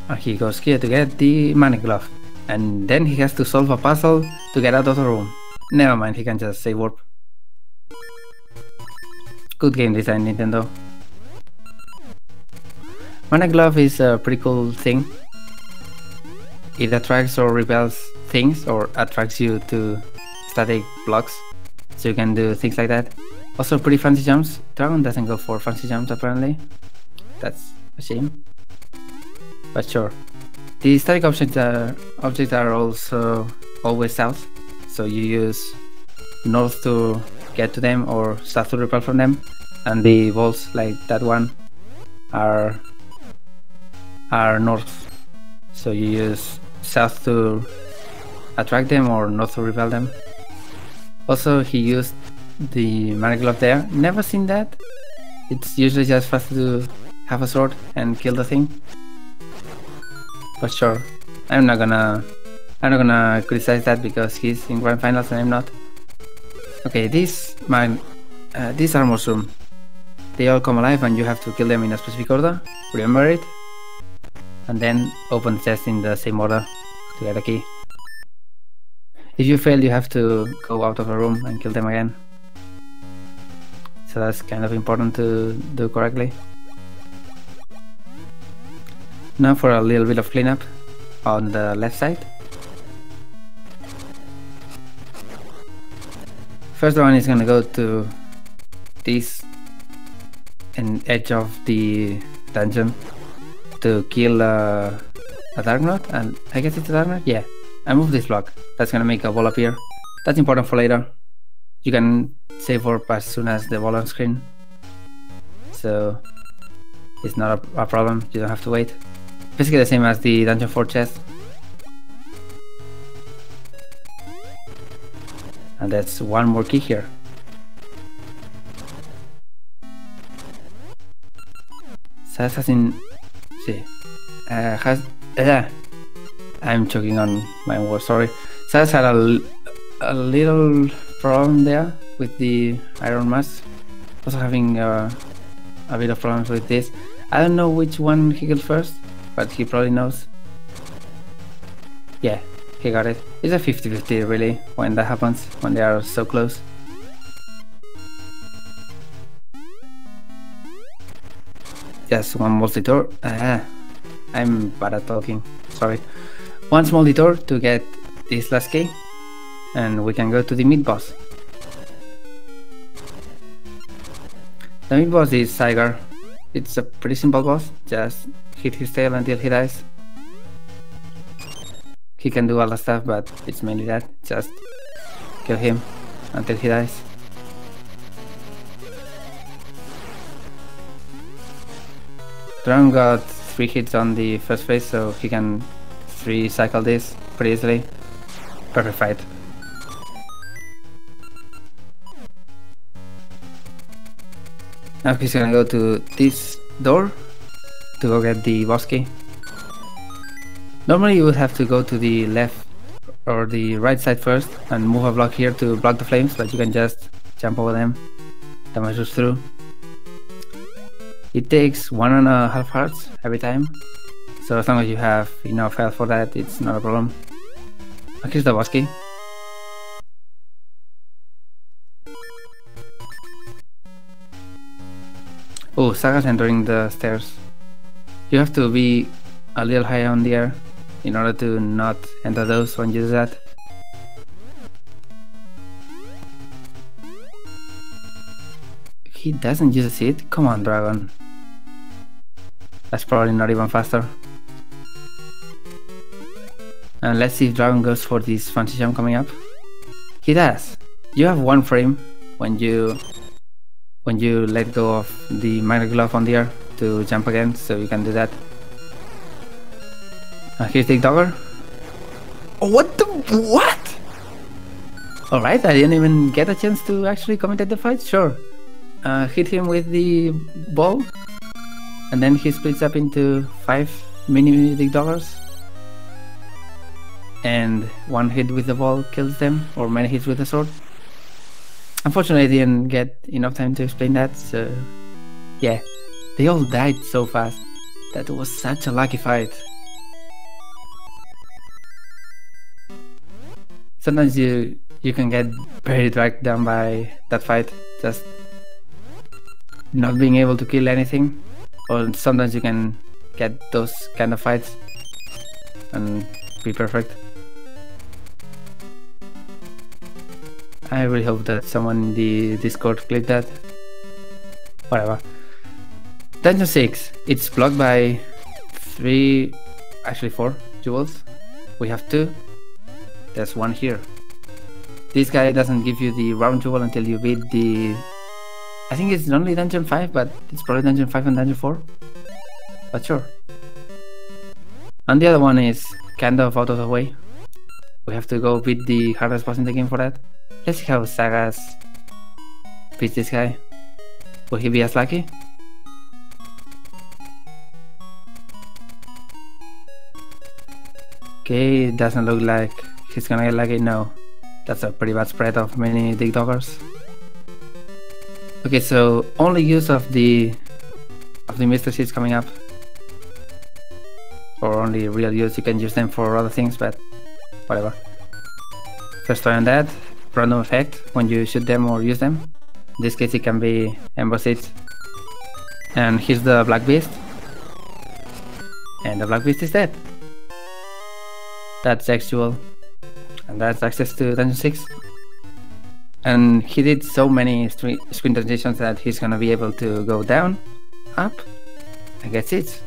S1: And he goes here to get the mana glove, and then he has to solve a puzzle to get out of the room. Never mind, he can just save warp. Good game design, Nintendo. Mana glove is a pretty cool thing. It attracts or repels things, or attracts you to static blocks, so you can do things like that. Also pretty fancy jumps. Dragon doesn't go for fancy jumps apparently. That's a shame. But sure. The static objects are also always south, so you use north to get to them or south to repel from them, and the balls like that one are north, so you use south to attract them or north to repel them. Also, he used the mana glove there. Never seen that. It's usually just faster to have a sword and kill the thing. But sure, I'm not gonna criticize that because he's in grand finals and I'm not. Okay, these are mushroom. They all come alive and you have to kill them in a specific order. Remember it, and then open the chest in the same order to get a key. If you fail, you have to go out of the room and kill them again. So that's kind of important to do correctly. Now for a little bit of cleanup on the left side. First one is gonna go to this edge of the dungeon to kill a a dark node, and I guess it's a dark node. Yeah, I move this block. That's gonna make a wall appear. That's important for later. You can save warp as soon as the wall on screen, so it's not a problem. You don't have to wait. Basically the same as the dungeon 4 chest. And that's one more key here. Sagaz hasn't... see... I'm choking on my words, sorry. Sagaz had a little problem there with the iron mask. Also having a bit of problems with this. I don't know which one he killed first, but he probably knows. Yeah, he got it. It's a 50-50 really when that happens, when they are so close. Just one more detour. I'm bad at talking, sorry. One small detour to get this last key, and we can go to the mid boss. The mid boss is Sagaz. It's a pretty simple boss, just hit his tail until he dies. He can do all the stuff, but it's mainly that, just kill him until he dies. Dragon got 3 hits on the first phase, so he can 3-cycle this pretty easily. Perfect fight. Now he's gonna go to this door to go get the boss key. Normally you would have to go to the left or the right side first and move a block here to block the flames, but you can just jump over them, damage us through. It takes 1.5 hearts every time, so as long as you have enough health for that, it's not a problem. Here's the boss key. Oh, Sagaz entering the stairs. You have to be a little high on the air in order to not enter those when you do that. He doesn't use a seed? Come on, Dragon. That's probably not even faster. And let's see if Dragon goes for this fancy jump coming up. He does. You have 1 frame when you let go of the magnet glove on the air to jump again, so you can do that. Here's the dogger. Oh, what? Alright, I didn't even get a chance to actually commentate the fight, sure. Hit him with the ball, and then he splits up into 5 mini dig doggers. And 1 hit with the ball kills them, or many hits with the sword. Unfortunately, I didn't get enough time to explain that, so yeah, they all died so fast. That was such a lucky fight. Sometimes you can get very dragged down by that fight, just not being able to kill anything, or sometimes you can get those kind of fights and be perfect. I really hope that someone in the Discord clipped that. Whatever. Dungeon 6. It's blocked by 3, actually 4 jewels. We have 2. There's 1 here. This guy doesn't give you the round jewel until you beat the... I think it's only dungeon 5, but it's probably dungeon 5 and dungeon 4. But sure. And the other one is kind of out of the way. We have to go beat the hardest boss in the game for that. Let's see how Sagaz beats this guy. Will he be as lucky? Okay, it doesn't look like he's gonna get lucky. No, that's a pretty bad spread of many dig doggers. Okay, so only use of the Mr. Seeds coming up, or only real use. You can use them for other things, but whatever. First try on that. Random effect when you shoot them or use them. In this case it can be Ember Seeds. And here's the Black Beast. And the Black Beast is dead. That's X jewel. And that's access to Dungeon 6. And he did so many screen transitions that he's gonna be able to go down, up, and get seeds.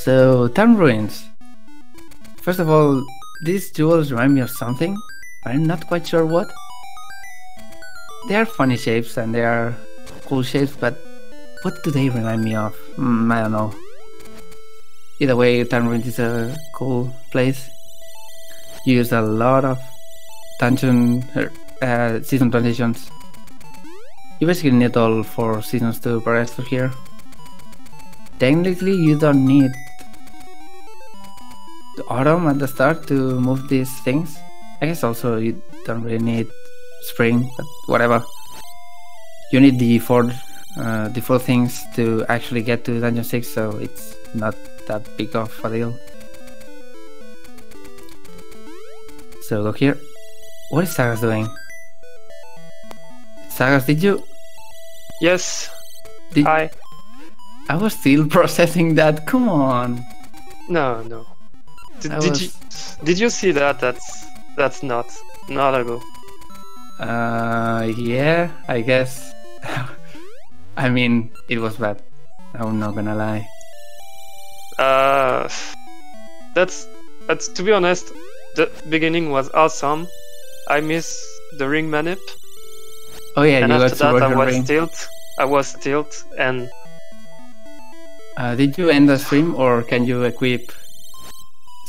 S1: So, Town Ruins. First of all, these jewels remind me of something, but I'm not quite sure what. They are funny shapes and they are cool shapes, but what do they remind me of? I don't know. Either way, Town Ruins is a cool place. You use a lot of dungeon season transitions. You basically need all 4 seasons to progress through here. Technically, you don't need the autumn at the start to move these things. I guess also you don't really need spring, but whatever. You need the 4 things to actually get to Dungeon 6, so it's not that big of a deal. So look here. What is Sagaz doing? Sagaz, did you?
S2: Yes. Hi.
S1: I was still processing that. Come on.
S2: No. Did you see that? That's not a go.
S1: Yeah, I guess. I mean, it was bad. I'm not gonna lie.
S2: That's to be honest, the beginning was awesome. I miss the ring manip.
S1: Oh yeah,
S2: and
S1: you
S2: after
S1: got
S2: that
S1: ring.
S2: I was tilt and.
S1: Did you end the stream or can you equip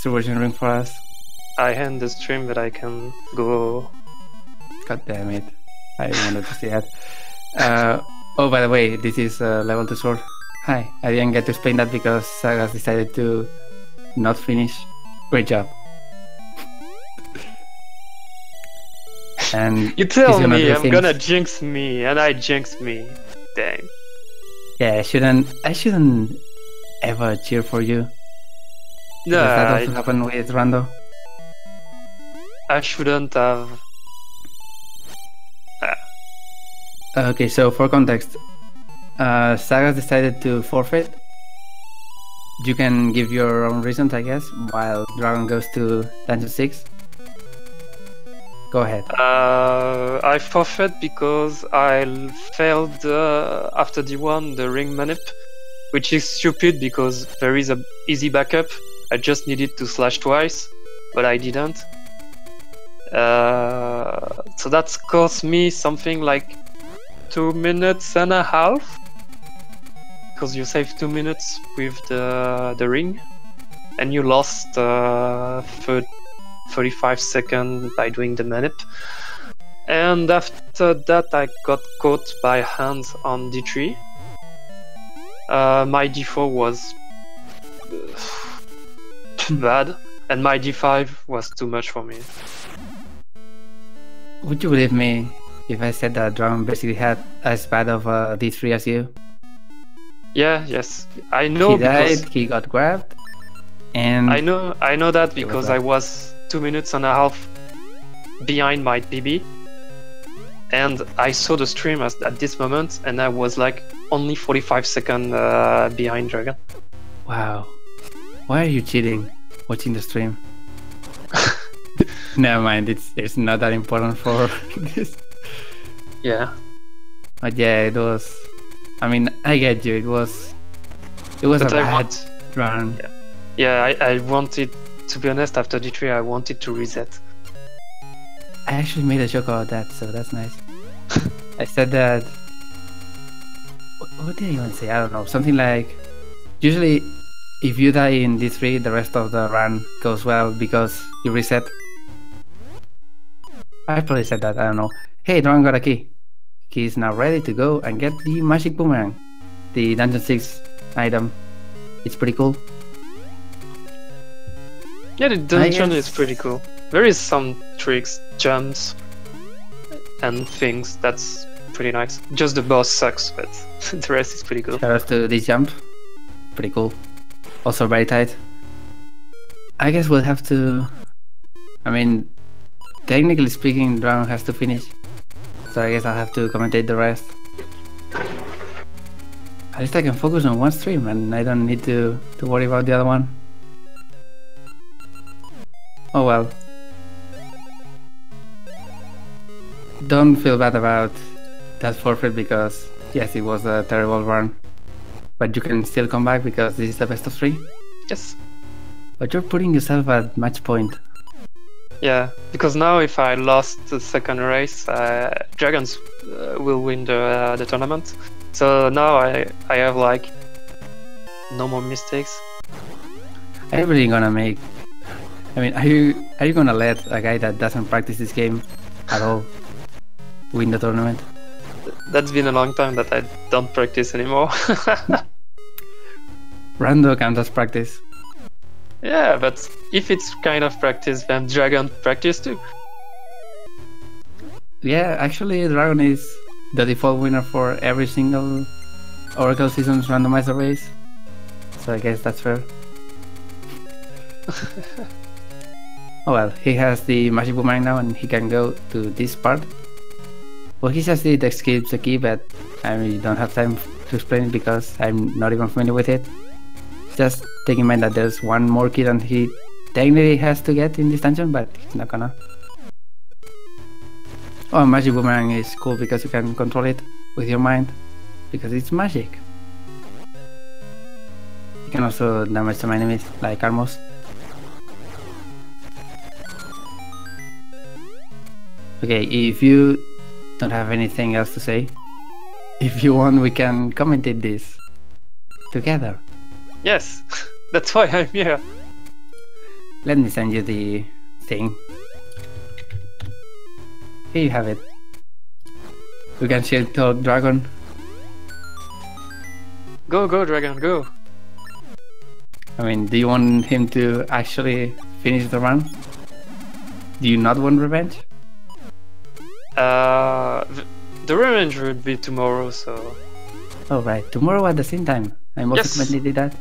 S1: Subversion Ring for us?
S2: I end the stream, but I can go.
S1: God damn it! I wanted to see that. Oh, by the way, this is level 2 sword. Hi, I didn't get to explain that because Sagaz decided to not finish. Great job. And
S2: you tell me I'm gonna jinx me, and I jinx me. Dang.
S1: Yeah, I shouldn't ever cheer for you.
S2: No,
S1: that also happened with Rando.
S2: I shouldn't have.
S1: Okay, so for context, Sagaz decided to forfeit. You can give your own reasons, I guess, while Dragon goes to Dungeon 6. Go ahead.
S2: I forfeit because I failed after D1 the ring manip, which is stupid because there is a easy backup. I just needed to slash twice, but I didn't. So that's cost me something like 2.5 minutes, because you saved 2 minutes with the ring, and you lost 35 seconds by doing the manip. And after that I got caught by hands on D3. My D4 was bad, and my D5 was too much for me.
S1: Would you believe me if I said that Dragon basically had as bad of a D3 as you?
S2: Yes, I know.
S1: He died, he got grabbed, and
S2: I know that because I was 2.5 minutes behind my PB, and I saw the stream at this moment, and I was like only 45 seconds behind Dragon.
S1: Wow, why are you cheating? Watching the stream? Never mind, it's not that important for this.
S2: Yeah.
S1: But yeah, it was. I mean, I get you. It was a bad run.
S2: Yeah, I wanted, to be honest, after D3, I wanted to reset.
S1: I actually made a joke about that, so that's nice. I said that. What did I even say? I don't know. Something like, usually, if you die in D3, the rest of the run goes well because you reset. I probably said that. I don't know. Hey, Dragon got a key. He is now ready to go and get the magic boomerang, the Dungeon 6 item. It's pretty cool.
S2: Yeah, the dungeon is pretty cool. There is some tricks, jumps, and things that's pretty nice. Just the boss sucks, but the rest is pretty cool.
S1: Shout out to this jump. Pretty cool. Also very tight. I guess we'll have to... I mean, technically speaking, Dragon has to finish. So I guess I'll have to commentate the rest. At least I can focus on one stream and I don't need to worry about the other one. Oh well. Don't feel bad about that forfeit because yes, it was a terrible run. But you can still come back because this is the best of 3.
S2: Yes.
S1: But you're putting yourself at match point.
S2: Yeah, because now if I lost the second race, Dragons will win the tournament. So now I have like no more mistakes.
S1: Are you really gonna make? I mean, are you gonna let a guy that doesn't practice this game at all win the tournament?
S2: That's been a long time that I don't practice anymore.
S1: Rando can just practice.
S2: Yeah, but if it's kind of practice, then Dragon practice too.
S1: Yeah, actually, Dragon is the default winner for every single Oracle Seasons randomizer race. So I guess that's fair. Oh well, he has the Magic Boomerang now and he can go to this part. Well, he just did escape the key, but I really don't have time to explain it because I'm not even familiar with it. Just take in mind that there's one more key that he technically has to get in this dungeon, but he's not gonna. Oh, Magic Boomerang is cool because you can control it with your mind, because it's magic. You can also damage some enemies, like Armos. Okay, if you don't have anything else to say, if you want, we can commentate this together.
S2: Yes, that's why I'm here.
S1: Let me send you the thing. Here you have it. We can shield to Dragon.
S2: Go, Dragon, go.
S1: I mean, do you want him to actually finish the run? Do you not want revenge?
S2: The revenge would be tomorrow, so...
S1: Oh right, tomorrow at the same time. I most definitely did that.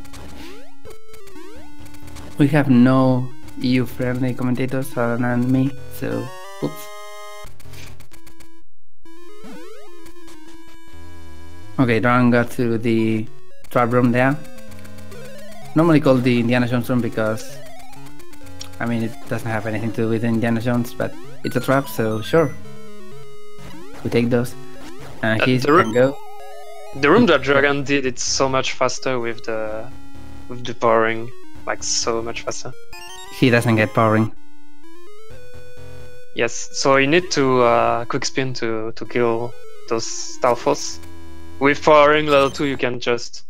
S1: We have no EU-friendly commentators other than me, so... oops. Okay, Dragon got to the trap room there. Normally called the Indiana Jones room because... I mean, it doesn't have anything to do with Indiana Jones, but it's a trap, so sure. We take those. And he can go.
S2: The room that Dragon did, it's so much faster with the powering, like so much faster.
S1: He doesn't get powering.
S2: Yes, so you need to quick spin to kill those Stalfos. With powering level 2 you can just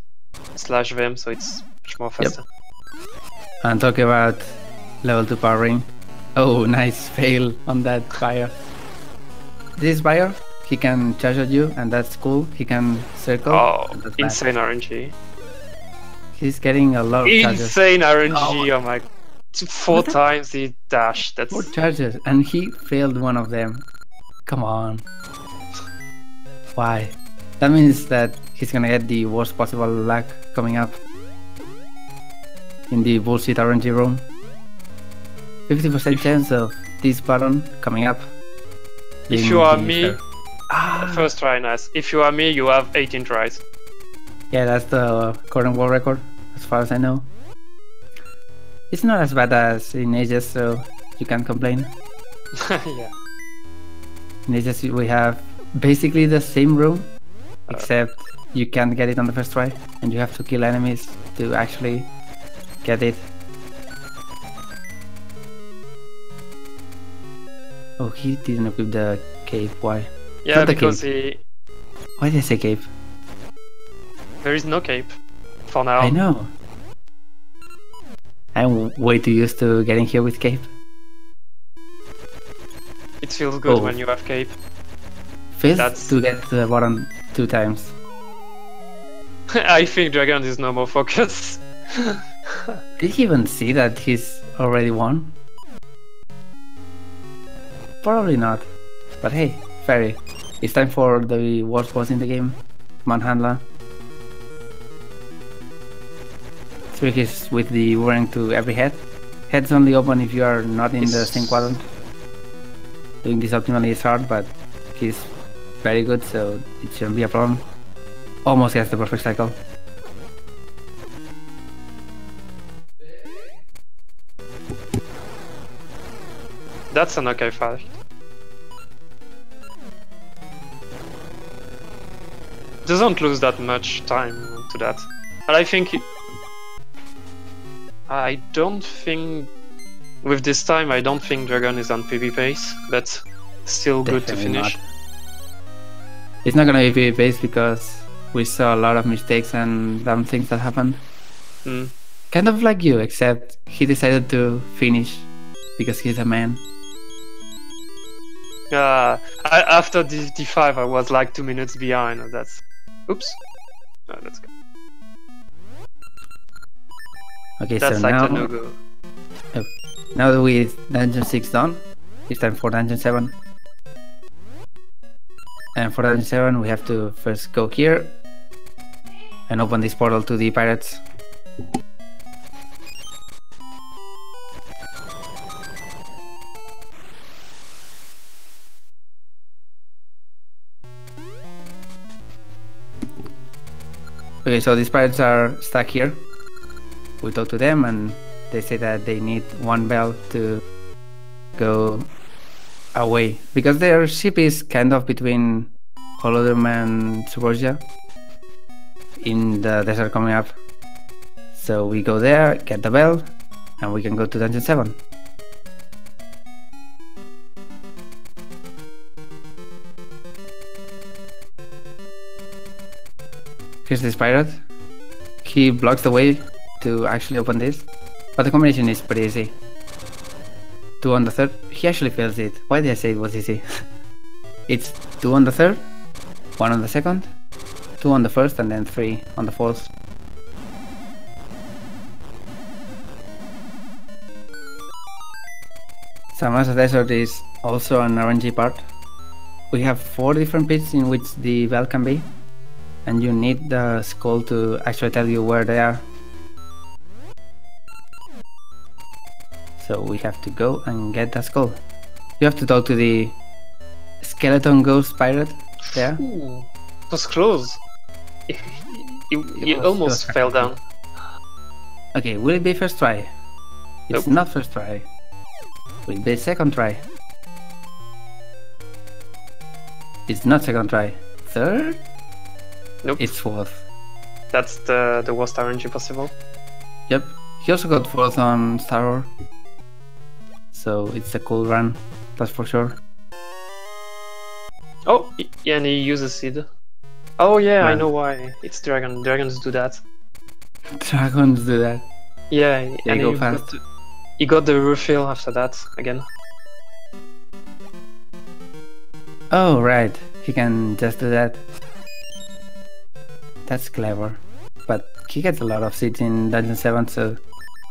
S2: slash them, so it's much more faster.
S1: Yep. And talk about level 2 powering. Oh, nice fail on that fire. This fire, he can charge at you, and that's cool. He can circle.
S2: Oh, insane RNG.
S1: He's getting a lot of charges.
S2: Insane RNG, oh my... 4 times he dashed, that's...
S1: 4 charges, and he failed one of them. Come on. Why? That means that he's gonna get the worst possible luck coming up in the bullshit RNG room. 50% chance of this button coming up.
S2: If you are me, first try, nice. If you are me, you have 18 tries.
S1: Yeah, that's the current world record, as far as I know. It's not as bad as in Ages, so you can't complain.
S2: Yeah.
S1: In Ages we have basically the same room, except you can't get it on the first try, and you have to kill enemies to actually get it. Oh, he didn't equip the cape, why?
S2: Yeah, because he...
S1: Why did I say cape?
S2: There is no cape, for now.
S1: I know. I'm way too used to getting here with cape.
S2: It feels good when you have cape.
S1: Feels to get to the bottom 2 times.
S2: I think Dragon is no more focused.
S1: Did he even see that he's already won? Probably not. But hey, Fairy, it's time for the worst boss in the game, Manhandler. Trick is with the warning to every head. Heads only open if you are not in the same quadrant. Doing this optimally is hard, but he's very good, so it shouldn't be a problem. Almost gets the perfect cycle.
S2: That's an okay fight. Doesn't lose that much time to that. And I think I don't think with this time I don't think Dragon is on PB pace, but still good to finish.
S1: Not. It's not gonna be PB pace because we saw a lot of mistakes and dumb things that happened. Kind of like you, except he decided to finish because he's a man.
S2: After D5 I was like 2 minutes behind. That's... Oops. No, that's good.
S1: Okay,
S2: that's
S1: so
S2: like
S1: now...
S2: a no-go.
S1: Now that with Dungeon 6 done, it's time for Dungeon 7. And for Dungeon 7 we have to first go here and open this portal to the pirates. Okay, so these pirates are stuck here. We talk to them and they say that they need one bell to go away because their ship is kind of between Holodrum and Suburbia in the desert coming up. So we go there, get the bell, and we can go to Dungeon 7. Here's this pirate. He blocks the way to actually open this, but the combination is pretty easy. 2 on the third. He actually fails it. Why did I say it was easy? It's 2 on the third, 1 on the second, 2 on the first, and then 3 on the fourth. Sagaz Desert is also an RNG part. We have 4 different pits in which the bell can be, and you need the skull to actually tell you where they are. So we have to go and get that skull. You have to talk to the skeleton ghost pirate there.
S2: Ooh, it was close. You almost fell down.
S1: Okay, will it be first try? It's not first try. Will it be second try? It's not second try. Third?
S2: Nope.
S1: It's fourth.
S2: That's the worst RNG possible.
S1: Yep. He also got fourth on Star Wars. So it's a cool run, that's for sure.
S2: Oh, yeah, and he uses seed. Oh yeah,
S1: Man.
S2: I know why. It's dragon. Dragons do that.
S1: Dragons do that.
S2: Yeah,
S1: They
S2: and
S1: go fast.
S2: He got the refill after that again.
S1: Oh right, he can just do that. That's clever. But he gets a lot of seeds in Dungeon 7, so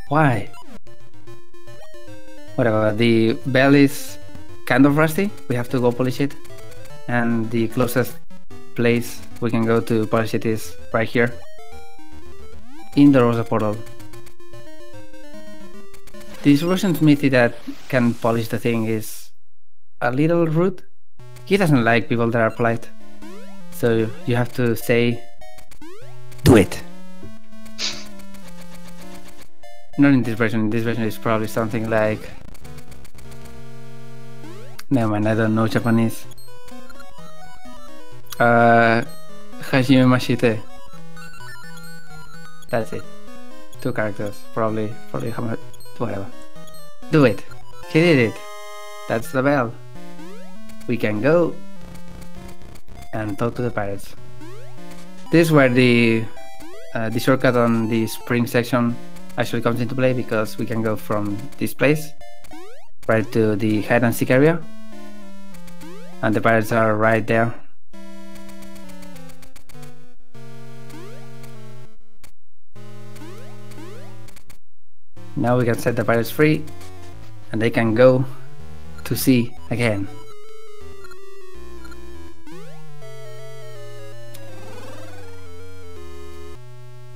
S1: why? Whatever, the bell is kind of rusty, we have to go polish it. And the closest place we can go to polish it is right here, in the Rosa portal. This Russian smithy that can polish the thing is a little rude. He doesn't like people that are polite. So you have to say, do it. Not in this version it's probably something like... Never mind, I don't know Japanese. Hajime Mashite. That's it. 2 characters, probably whatever. Do it. He did it. That's the bell. We can go and talk to the pirates. This is where the shortcut on the spring section actually comes into play, because we can go from this place right to the hide and seek area, and the pirates are right there. Now we can set the pirates free and they can go to sea again.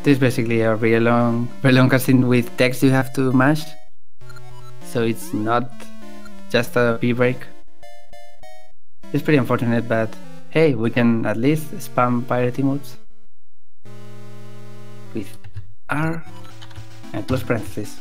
S1: This is basically a very long cutscene with text you have to mash, so it's not just a pee break. It's pretty unfortunate, but hey, we can at least spam pirate emotes with R and close parentheses.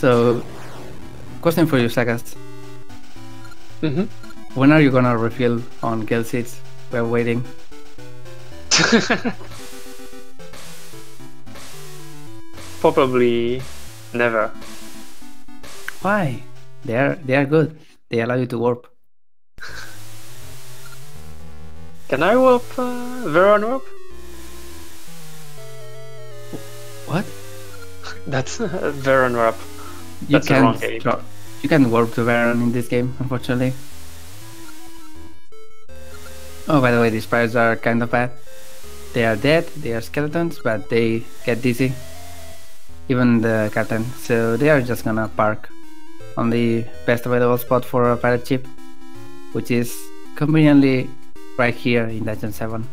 S1: So, question for you, Sagaz.
S2: Mm-hmm.
S1: When are you gonna refill on guild seats? We're waiting.
S2: Probably never.
S1: Why? They are good. They allow you to warp.
S2: Can I warp Veron warp?
S1: What?
S2: That's Veron warp.
S1: You
S2: That's the wrong game.
S1: You can warp to Baron in this game, unfortunately. Oh, by the way, these sprites are kind of bad. They are dead, they are skeletons, but they get dizzy. Even the captain, so they are just gonna park on the best available spot for a pirate ship, which is conveniently right here in Dungeon 7.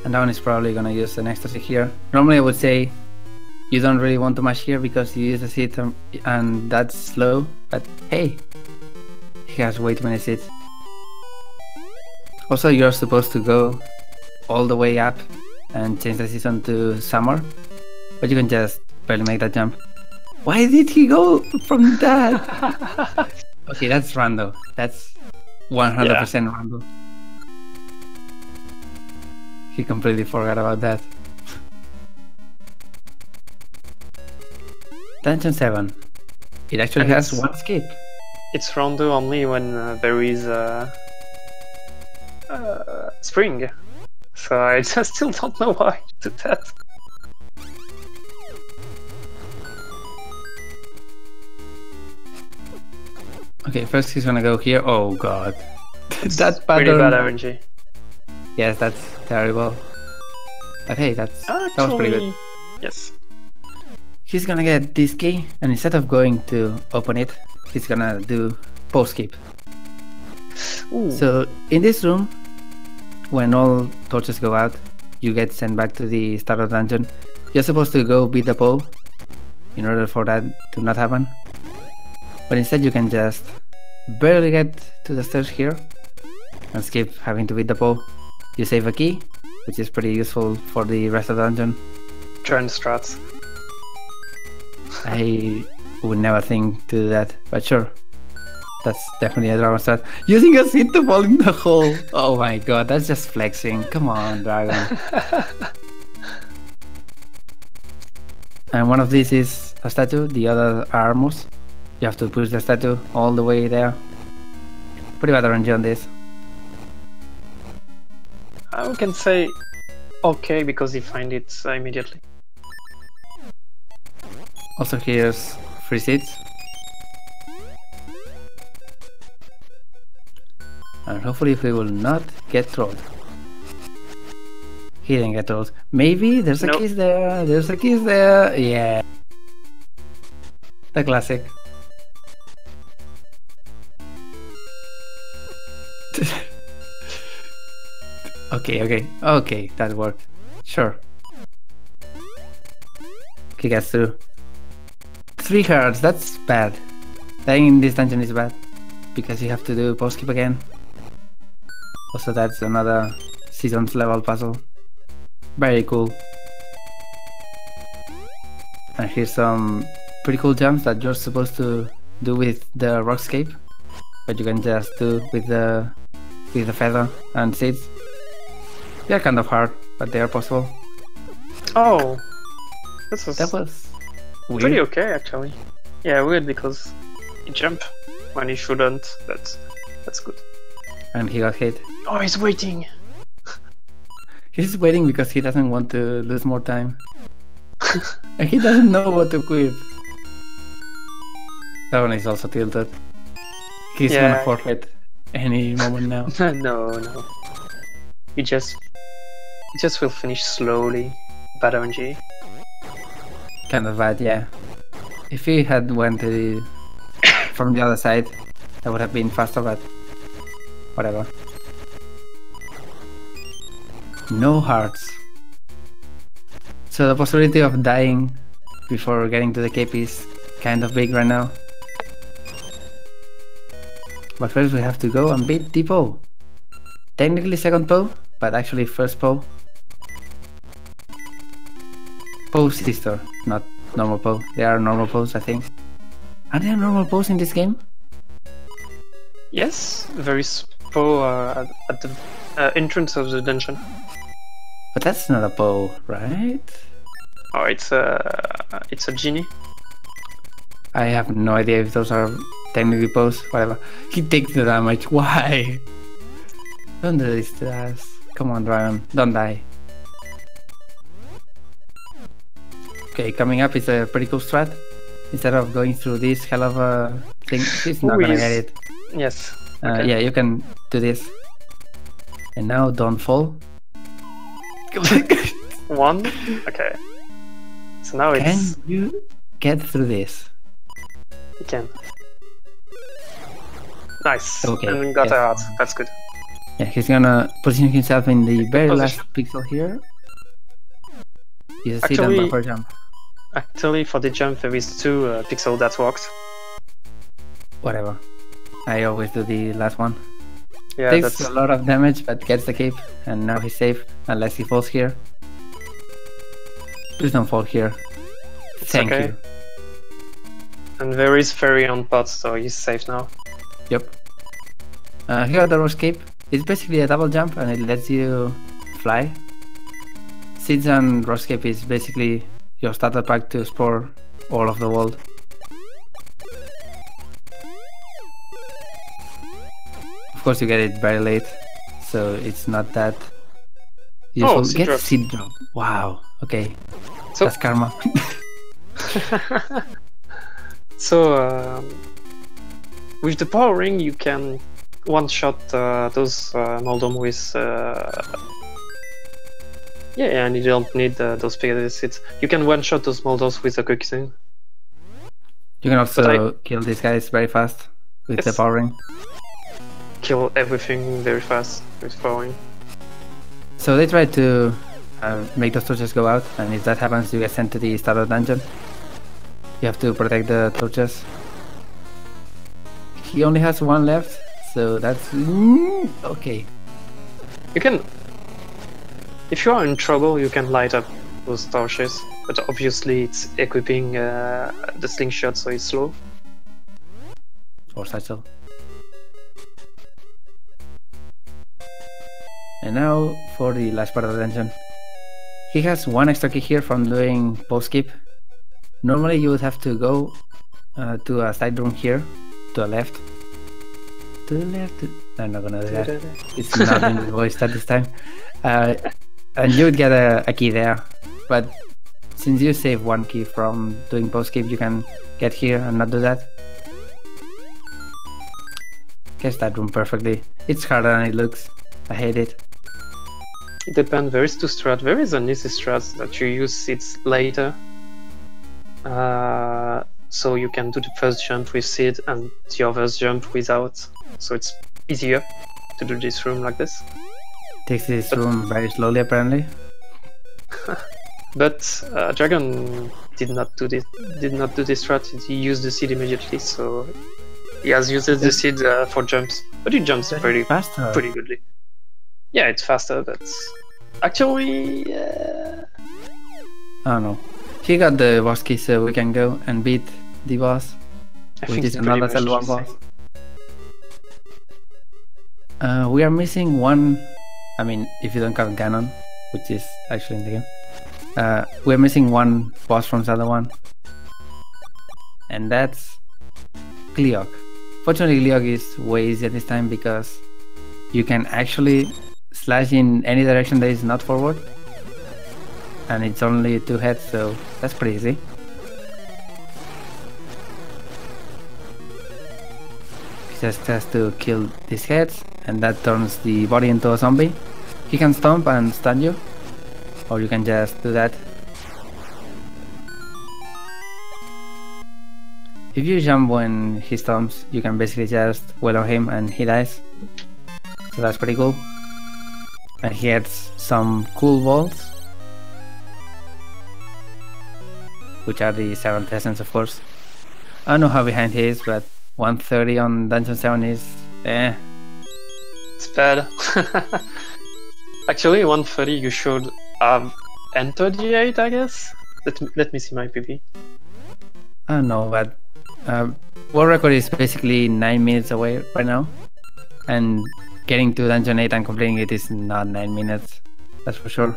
S1: And that one is probably gonna use an ecstasy here. Normally I would say you don't really want to mash here because you use a seed and that's slow, but hey, he has way too many seeds. Also, you're supposed to go all the way up and change the season to summer, but you can just barely make that jump. Why did he go from that? Okay, that's rando. That's 100% rando. He completely forgot about that. Dungeon 7. It actually has one skip.
S2: It's rondo only when there is spring. So I just still don't know why I did that.
S1: Okay, first he's gonna go here. Oh god. That
S2: pretty
S1: pattern.
S2: bad RNG.
S1: Yes, that's terrible. But hey, that was pretty good.
S2: Yes.
S1: He's gonna get this key, and instead of going to open it, he's gonna do post skip.
S2: Ooh.
S1: So in this room, when all torches go out, you get sent back to the start of the dungeon. You're supposed to go beat the pole in order for that to not happen. But instead you can just barely get to the stairs here and skip having to beat the pole. You save a key, which is pretty useful for the rest of the dungeon.
S2: Turn strats.
S1: I would never think to do that, but sure. That's definitely a dragon strat. Using a seed to fall in the hole. Oh my god, that's just flexing. Come on, dragon. And one of these is a statue, the other are armors. You have to push the statue all the way there. Pretty bad RNG on this.
S2: I can say okay because he finds it immediately.
S1: Also here's free seeds. And hopefully we will not get trolled. He didn't get trolled. Maybe there's a kiss there, there's a kiss there. Yeah. The classic. Okay, that worked. Sure. He gets through. 3 hearts, that's bad. Dying in this dungeon is bad because you have to do post skip again. Also, that's another seasons level puzzle. Very cool. And here's some pretty cool jumps that you're supposed to do with the rockscape, but you can just do with the feather and seeds. They're kind of hard, but they are possible.
S2: Oh,
S1: that was weird.
S2: Pretty okay actually. Yeah, weird because he jumped when he shouldn't, but that's good.
S1: And he got hit.
S2: Oh, he's waiting.
S1: He's waiting because he doesn't want to lose more time. And he doesn't know what to equip. That one is also tilted. He's gonna forfeit any moment now.
S2: No. He just will finish slowly. Bad RNG.
S1: Kind of bad, yeah. If he had went to the from the other side, that would have been faster, but whatever. No hearts. So the possibility of dying before getting to the cape is kind of big right now. But first we have to go and beat Depot. technically second Poe, but actually first Poe. Poe's sister, not normal Poe. They are normal Poes, I think. Are there normal Poes in this game?
S2: Yes, there is Poe at the entrance of the dungeon.
S1: But that's not a Poe, right?
S2: Oh, it's a genie.
S1: I have no idea if those are technically Poes. Whatever. He takes the damage. Why? Don't do this to us. Come on, Dragon. Don't die. Okay, coming up is a pretty cool strat. Instead of going through this hell of a thing, he's not gonna get it.
S2: Yes. Okay.
S1: Yeah, you can do this. And now don't fall.
S2: One. Okay. So now
S1: Can
S2: it's.
S1: you get through this?
S2: You can. Nice.
S1: Okay,
S2: And got
S1: yes.
S2: a heart. That's good.
S1: Yeah, he's gonna position himself in the very last pixel here. You see the bumper jump.
S2: Actually, for the jump, there is 2 pixels that worked.
S1: Whatever. I always do the last one.
S2: Yeah,
S1: Takes
S2: that's
S1: a lot of damage, but gets the cape, and now he's safe, unless he falls here. Please don't fall here. Thank
S2: okay.
S1: you.
S2: And there is fairy on pot, so he's safe now.
S1: Yep. Here the rose cape. It's basically a double jump, and it lets you fly. Seeds and rose cape is basically your starter pack to explore all of the world. Of course, you get it very late, so it's not that useful.
S2: Seed drop.
S1: Seed drop. Wow. Okay.
S2: So
S1: that's karma.
S2: so with the power ring, you can one-shot those Moldom with. Yeah, and you don't need those Pegasus seeds. You can one-shot those Moldos with a Quicksand.
S1: You can also kill these guys very fast with the power ring.
S2: Kill everything very fast with power ring.
S1: So they try to make those torches go out, and if that happens, you get sent to the starter dungeon. You have to protect the torches. He only has 1 left, so that's okay.
S2: You can, if you are in trouble, you can light up those torches, but obviously it's equipping the slingshot, so it's slow.
S1: Or satchel. And now for the last part of the dungeon. He has 1 extra key here from doing post skip. Normally you would have to go to a side room here, to the left. To the left. I'm not gonna do that. It's not in the voice at this time. And you would get a key there. But since you save 1 key from doing post skip, you can get here and not do that. Guess that room perfectly. It's harder than it looks. I hate it.
S2: It depends. There is 2 strats. There is an easy strat that you use seeds later. So you can do the first jump with seed and the others jump without. So it's easier to do this room like this.
S1: Takes this room very slowly apparently.
S2: But Dragon did not do this. Did not do this strat. He used the seed immediately, so he has used the seed for jumps. But he jumps pretty goodly. Yeah, it's faster, but actually, I
S1: don't know. He got the boss key, so we can go and beat the boss, which is another Zelda boss. We are missing 1. I mean, if you don't count Ganon, which is actually in the game. We're missing 1 boss from Zelda 1. And that's Gleeok. Fortunately, Gleeok is way easier this time because you can actually slash in any direction that is not forward. And it's only 2 heads, so that's pretty easy. He just has to kill these heads, and that turns the body into a zombie. He can stomp and stun you, or you can just do that. If you jump when he stomps, you can basically just wail on him and he dies. So that's pretty cool. And he has some cool balls, which are the 7th essence, of course. I don't know how behind he is, but 130 on Dungeon 7 is
S2: It's bad. Actually, 130 you should have entered the 8, I guess. Let me see my PB.
S1: I don't know, but world record is basically 9 minutes away right now, and getting to dungeon 8 and completing it is not 9 minutes. That's for sure.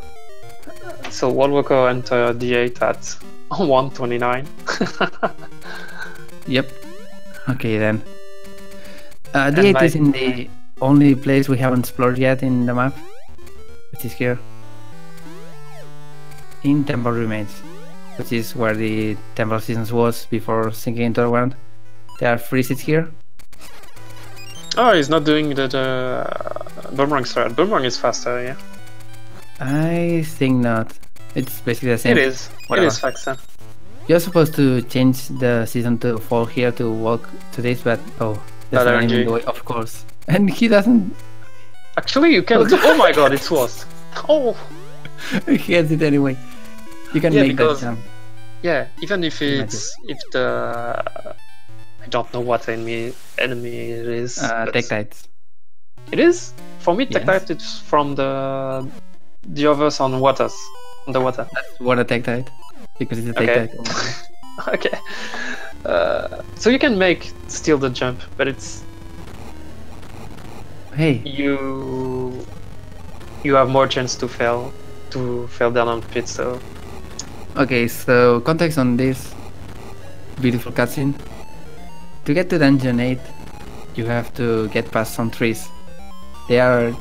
S2: So world record entered the 8 at 129.
S1: Yep. Okay then. The 8 is in the only place we haven't explored yet in the map, which is here. In Temple Remains, which is where the Temple Seasons was before sinking into the ground. There are 3 seats here.
S2: Oh, he's not doing the boomerang thread. Boomerang is faster, yeah?
S1: I think not. It's basically the same.
S2: It is. Whatever. It is faster.
S1: You're supposed to change the season to fall here to walk to this, but oh, there's an enemy in the way, of course. And he doesn't.
S2: Actually, you can. Oh my god, it's worse. Oh.
S1: He gets it anyway. You can make that jump.
S2: Yeah, even if it's I don't know what enemy it is.
S1: Tektites.
S2: It is? For me, Tektite it's from the others on waters. On the water.
S1: That's water Tektite. Because it's a Tektite.
S2: Okay. So you can steal the jump, but it's...
S1: Hey.
S2: You have more chance to fail down on pit, so...
S1: Okay, so context on this beautiful cutscene. To get to dungeon 8, you have to get past some trees. They are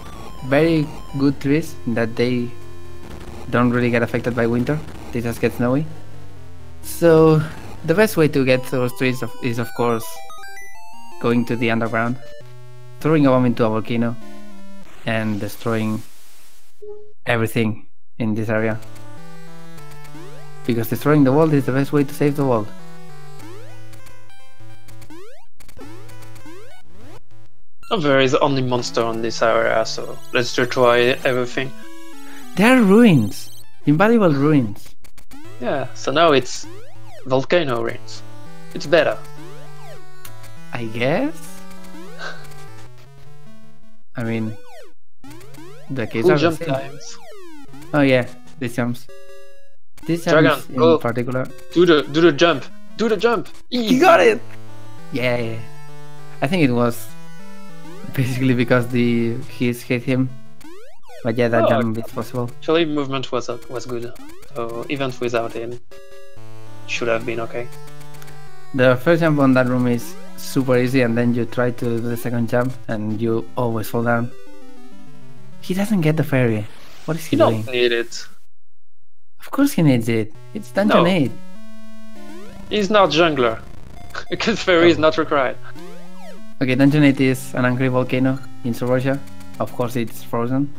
S1: very good trees in that they don't really get affected by winter. They just get snowy. So the best way to get those trees is of course going to the underground, throwing a bomb into a volcano, and destroying everything in this area. Because destroying the world is the best way to save the world.
S2: Oh, there is only monster on this area, so let's just try everything.
S1: There are ruins! Invaluable ruins.
S2: Yeah, so now it's volcano ruins. It's better.
S1: I guess? I mean... the caves are
S2: jump
S1: the same.
S2: times.
S1: Oh yeah, these jumps. This
S2: Dragon,
S1: in particular.
S2: Do the jump! Do the jump! Easy.
S1: He got it! Yeah. I think it was basically because the hits hit him. But yeah, that jump is possible.
S2: Actually, movement was good. So even without it, should have been okay.
S1: The first jump on that room is super easy, and then you try to do the second jump, and you always fall down. He doesn't get the fairy. What is he doing?
S2: He don't need it.
S1: Of course he needs it. It's dungeon 8.
S2: He's not jungler. Because fairy is not required.
S1: Okay, dungeon 8 is an angry volcano in Russia. Of course it's frozen.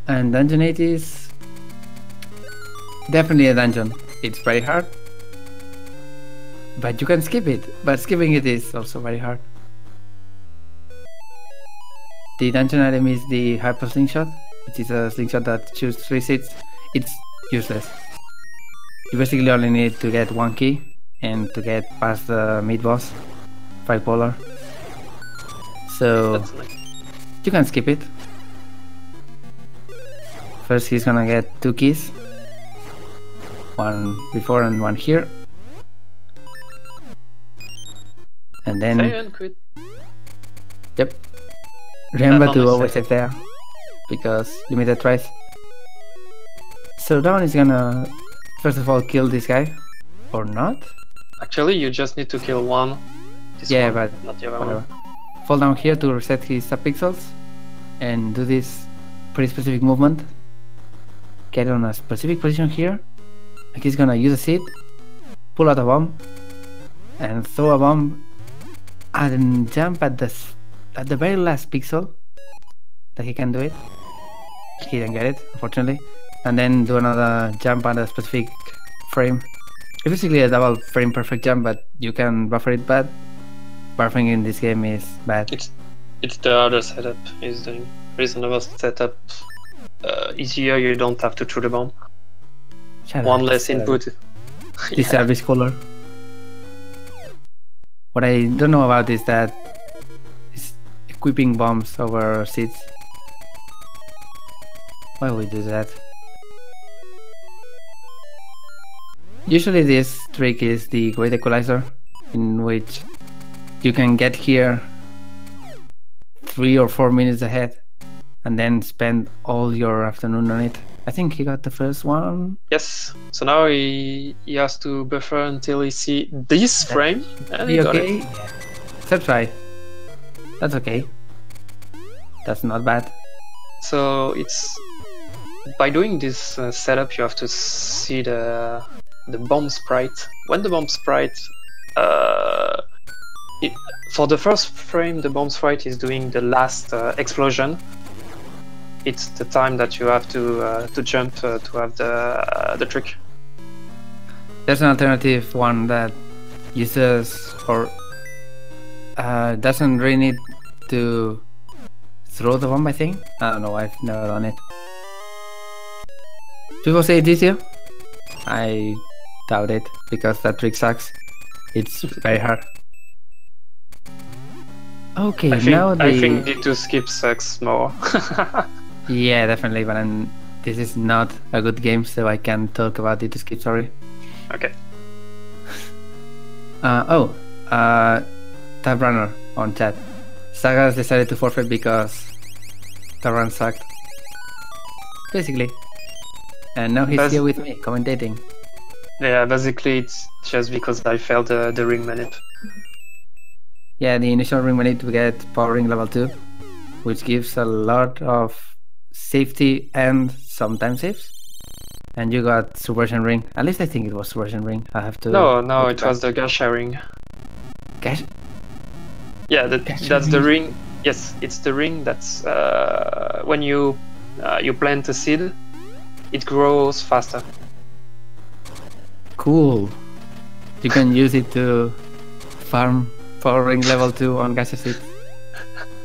S1: And dungeon 8 is definitely a dungeon. It's very hard, but you can skip it. But skipping it is also very hard. The dungeon item is the hyper slingshot, which is a slingshot that shoots 3 seeds. It's useless. You basically only need to get 1 key and to get past the mid boss, 5 polar. So you can skip it. First he's gonna get 2 keys. 1 before and 1 here. And then... Yep. Remember to always save there, because limited tries. So that one is gonna first of all kill this guy, or not?
S2: Actually, you just need to kill one.
S1: Yeah,
S2: one,
S1: but
S2: not the other
S1: whatever.
S2: One.
S1: Fall down here to reset his subpixels, and do this pretty specific movement. Get on a specific position here. Like he's gonna use a seed, pull out a bomb, and throw a bomb, and jump at the very last pixel that he can do it. He didn't get it, unfortunately. And then do another jump at a specific frame. It's basically a double frame perfect jump, but you can buffer it bad. Buffering in this game is bad.
S2: It's the other setup is doing. Reasonable setup. Easier, you don't have to throw the bomb. One less input.
S1: The service color. What I don't know about is that it's equipping bombs over seats. Why would we do that? Usually this trick is the Great Equalizer, in which you can get here 3 or 4 minutes ahead and then spend all your afternoon on it. I think he got the first one.
S2: Yes. So now he has to buffer until he see this frame. And he got
S1: okay?
S2: it.
S1: Third try. That's okay. That's not bad.
S2: So it's by doing this setup, you have to see the bomb sprite. When the bomb sprite, for the first frame, the bomb sprite is doing the last explosion. It's the time that you have to jump to have the trick.
S1: There's an alternative one that uses or doesn't really need to throw the bomb, I think. I don't know, I've never done it. People say it's easier. I doubt it, because that trick sucks. It's very hard. Okay,
S2: I think D2 skip sucks more.
S1: Yeah, definitely, but this is not a good game, so I can't talk about it to skip, sorry.
S2: Okay.
S1: Tab Runner on chat. Sagaz decided to forfeit because the run sucked. Basically. And now he's here with me, commentating.
S2: Yeah, basically it's just because I failed the ring manip.
S1: Yeah, the initial ring manip to get power ring level 2, which gives a lot of safety and sometimes saves. And you got subversion ring. At least I think it was subversion ring. I have to.
S2: No, it was the Gasha ring.
S1: Gash?
S2: Yeah, that's the ring. Yes, it's the ring that's when you plant a seed, it grows faster.
S1: Cool. You can use it to farm power ring level 2 on Gasha seed.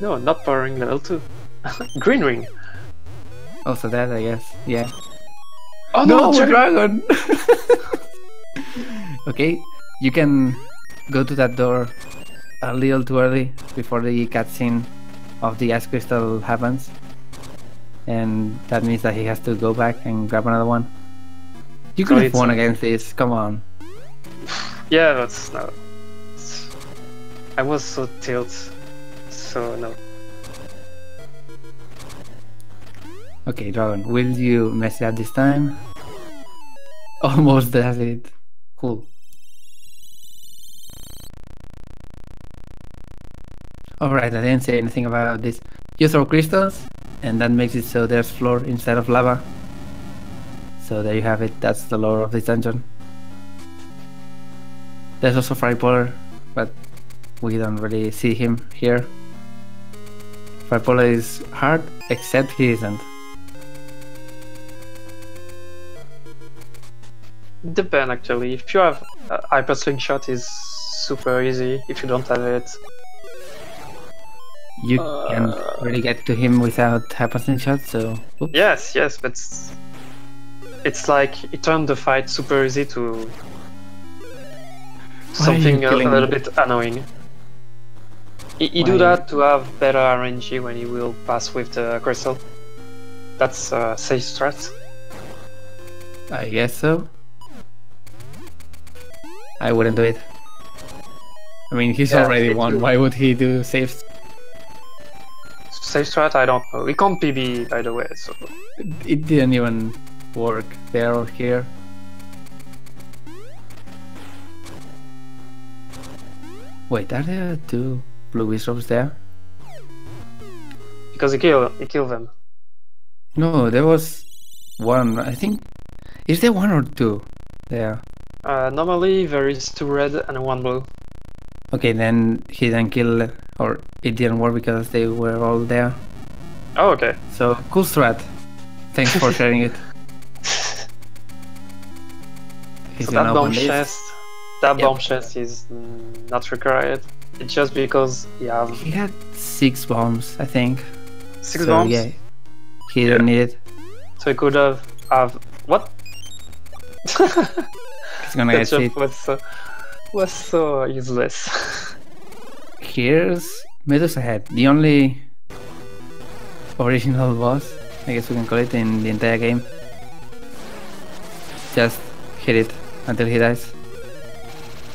S2: No, not power ring level 2. Green ring.
S1: Also that, I guess. Yeah.
S2: Oh
S1: no, dragon! Okay, you can go to that door a little too early before the cutscene of the ice crystal happens, and that means that he has to go back and grab another one. You could have won against this, come on.
S2: Yeah, that's no. I was so tilted, so no.
S1: Okay, Dragon, will you mess it up this time? Almost does it. Cool. Alright, I didn't say anything about this. You throw crystals, and that makes it so there's floor instead of lava. So there you have it, that's the lore of this dungeon. There's also Firepolar, but we don't really see him here. Firepolar is hard, except he isn't.
S2: Depends actually. If you have hyper slingshot, is super easy. If you don't have it,
S1: you can really get to him without hyper slingshot. So oops.
S2: Yes, but it's like it turned the fight super easy to something a little bit annoying. He do that to have better RNG when he will pass with the crystal. That's safe strat.
S1: I guess so. I wouldn't do it. I mean, he's already won. Why would he do safe
S2: strat? I don't know. We can't PB, by the way, so
S1: it didn't even work there or here. Wait, are there two blue wisdoms there?
S2: Because he killed them.
S1: No, there was one. I think. Is there one or two there?
S2: Normally there is 2 red and 1 blue.
S1: Okay, then he didn't kill, or it didn't work because they were all there.
S2: Oh, okay.
S1: So, cool strat. Thanks for sharing it.
S2: So that bomb chest, bomb chest is not required. It's just because he
S1: had 6 bombs, I think.
S2: 6 bombs?
S1: Yeah, he didn't need it.
S2: So he could have what?
S1: He's gonna get hit.
S2: Was so useless.
S1: here's Medusa Head, the only original boss, I guess we can call it, in the entire game. Just hit it until he dies.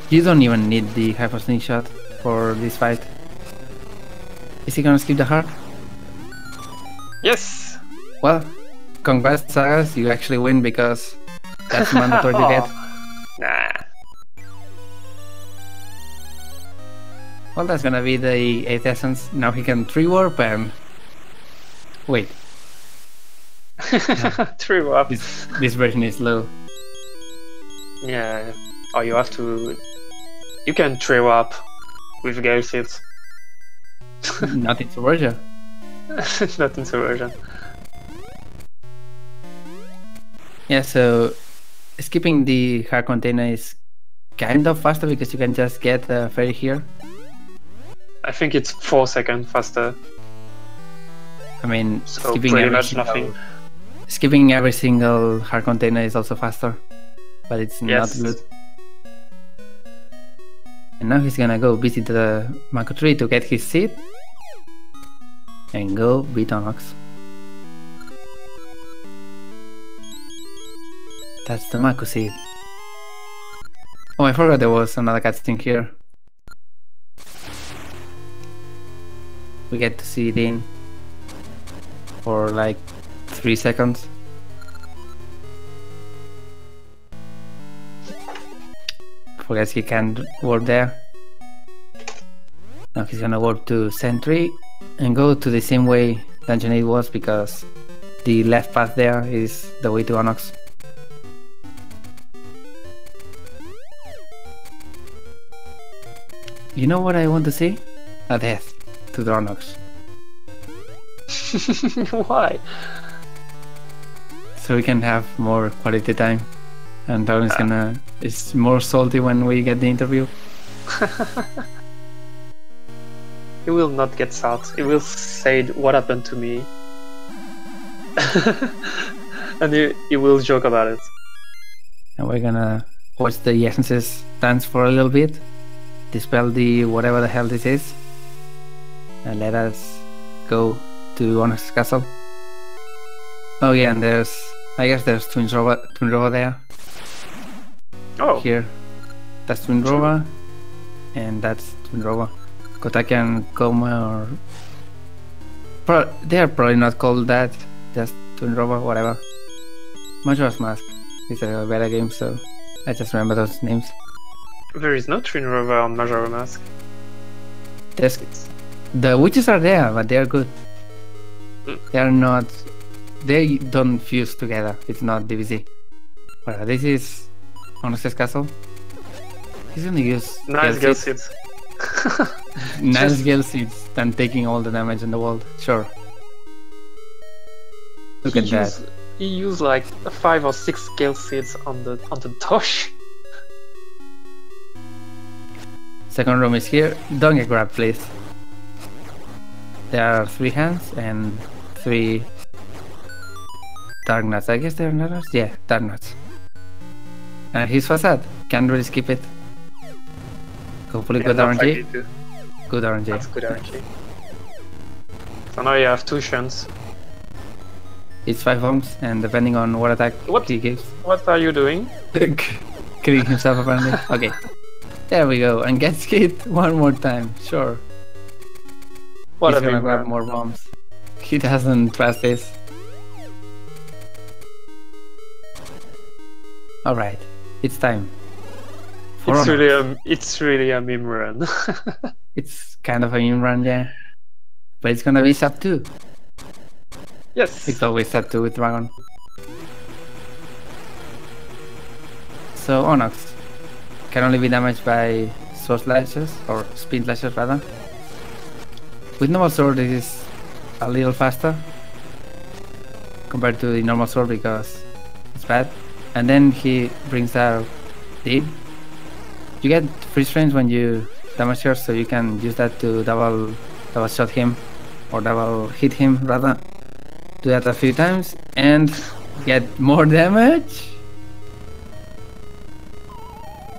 S1: You don't even need the hyper sneak shot for this fight. Is he gonna skip the heart?
S2: Yes!
S1: Well, congrats Sagaz, you actually win because that's mandatory to get.
S2: Nah.
S1: Well, that's gonna be the 8th essence. Now he can 3-warp and... Wait.
S2: 3-warp.
S1: This version is low.
S2: Yeah. Or you have to... You can 3-warp with Gale Seeds.
S1: Not in Subversion.
S2: Not in Subversion.
S1: Yeah, so skipping the heart container is kind of faster because you can just get a fairy here.
S2: I think it's 4 seconds faster.
S1: I mean,
S2: So pretty much nothing.
S1: Skipping every single heart container is also faster, but it's
S2: Yes.
S1: not good. And now he's gonna go visit the Mako tree to get his seed and go beat Onox. That's the Mako seed. Oh, I forgot there was another cutscene here. We get to see Dean for like 3 seconds. Forgets he can't warp there. Now he's gonna warp to Sentry and go to the same way Dungeon 8 was because the left path there is the way to Onox. You know what I want to see? A death to the Onox.
S2: Why?
S1: So we can have more quality time. And Darwin is more salty when we get the interview.
S2: He will not get sad. He will say what happened to me. And he will joke about it.
S1: And we're gonna watch the essences dance for a little bit. Dispel the whatever the hell this is. And let us go to Onyx's castle. Oh yeah, and I guess there's Twin Rova there.
S2: Oh.
S1: Here. That's Twin Rova. And that's Twin Rova. Kotaki and Koma or... they are probably not called that. Just Twin Rova, whatever. Majora's Mask is a better game, so I just remember those names.
S2: There is no Twin Rover on Majora Mask.
S1: The witches are there, but they are good.
S2: Mm.
S1: They are not... They don't fuse together. It's not DBZ. Well, this is Onyx's castle. He's gonna use...
S2: Nice Gale Seeds.
S1: Nice Gale Seeds than taking all the damage in the world. Sure. Look at that.
S2: He used like 5 or 6 Gale Seeds on the Tosh.
S1: Second room is here. Don't get grabbed, please. There are 3 hands and 3 dark nuts. I guess they're nuts? Yeah, dark nuts. And his facade. Can't really skip it. Hopefully good RNG. Good RNG.
S2: That's good RNG. So now you have 2 shuns.
S1: It's 5 homes, and depending on what attack he gives.
S2: What are you doing?
S1: Killing himself apparently. Okay. There we go. And gets hit one more time. Sure.
S2: What
S1: He's
S2: a
S1: gonna
S2: big
S1: grab
S2: man.
S1: more bombs. He doesn't trust this. Alright. It's time.
S2: It's really a meme run.
S1: It's kind of a meme run, yeah. But it's gonna be sub 2.
S2: Yes.
S1: It's always sub 2 with Dragon. So Onox can only be damaged by sword slashes, or spin slashes rather. With normal sword it is a little faster compared to the normal sword because it's bad. And then he brings out Deep. You get freeze frames when you damage her, so you can use that to double shot him, or double hit him rather. Do that a few times and get more damage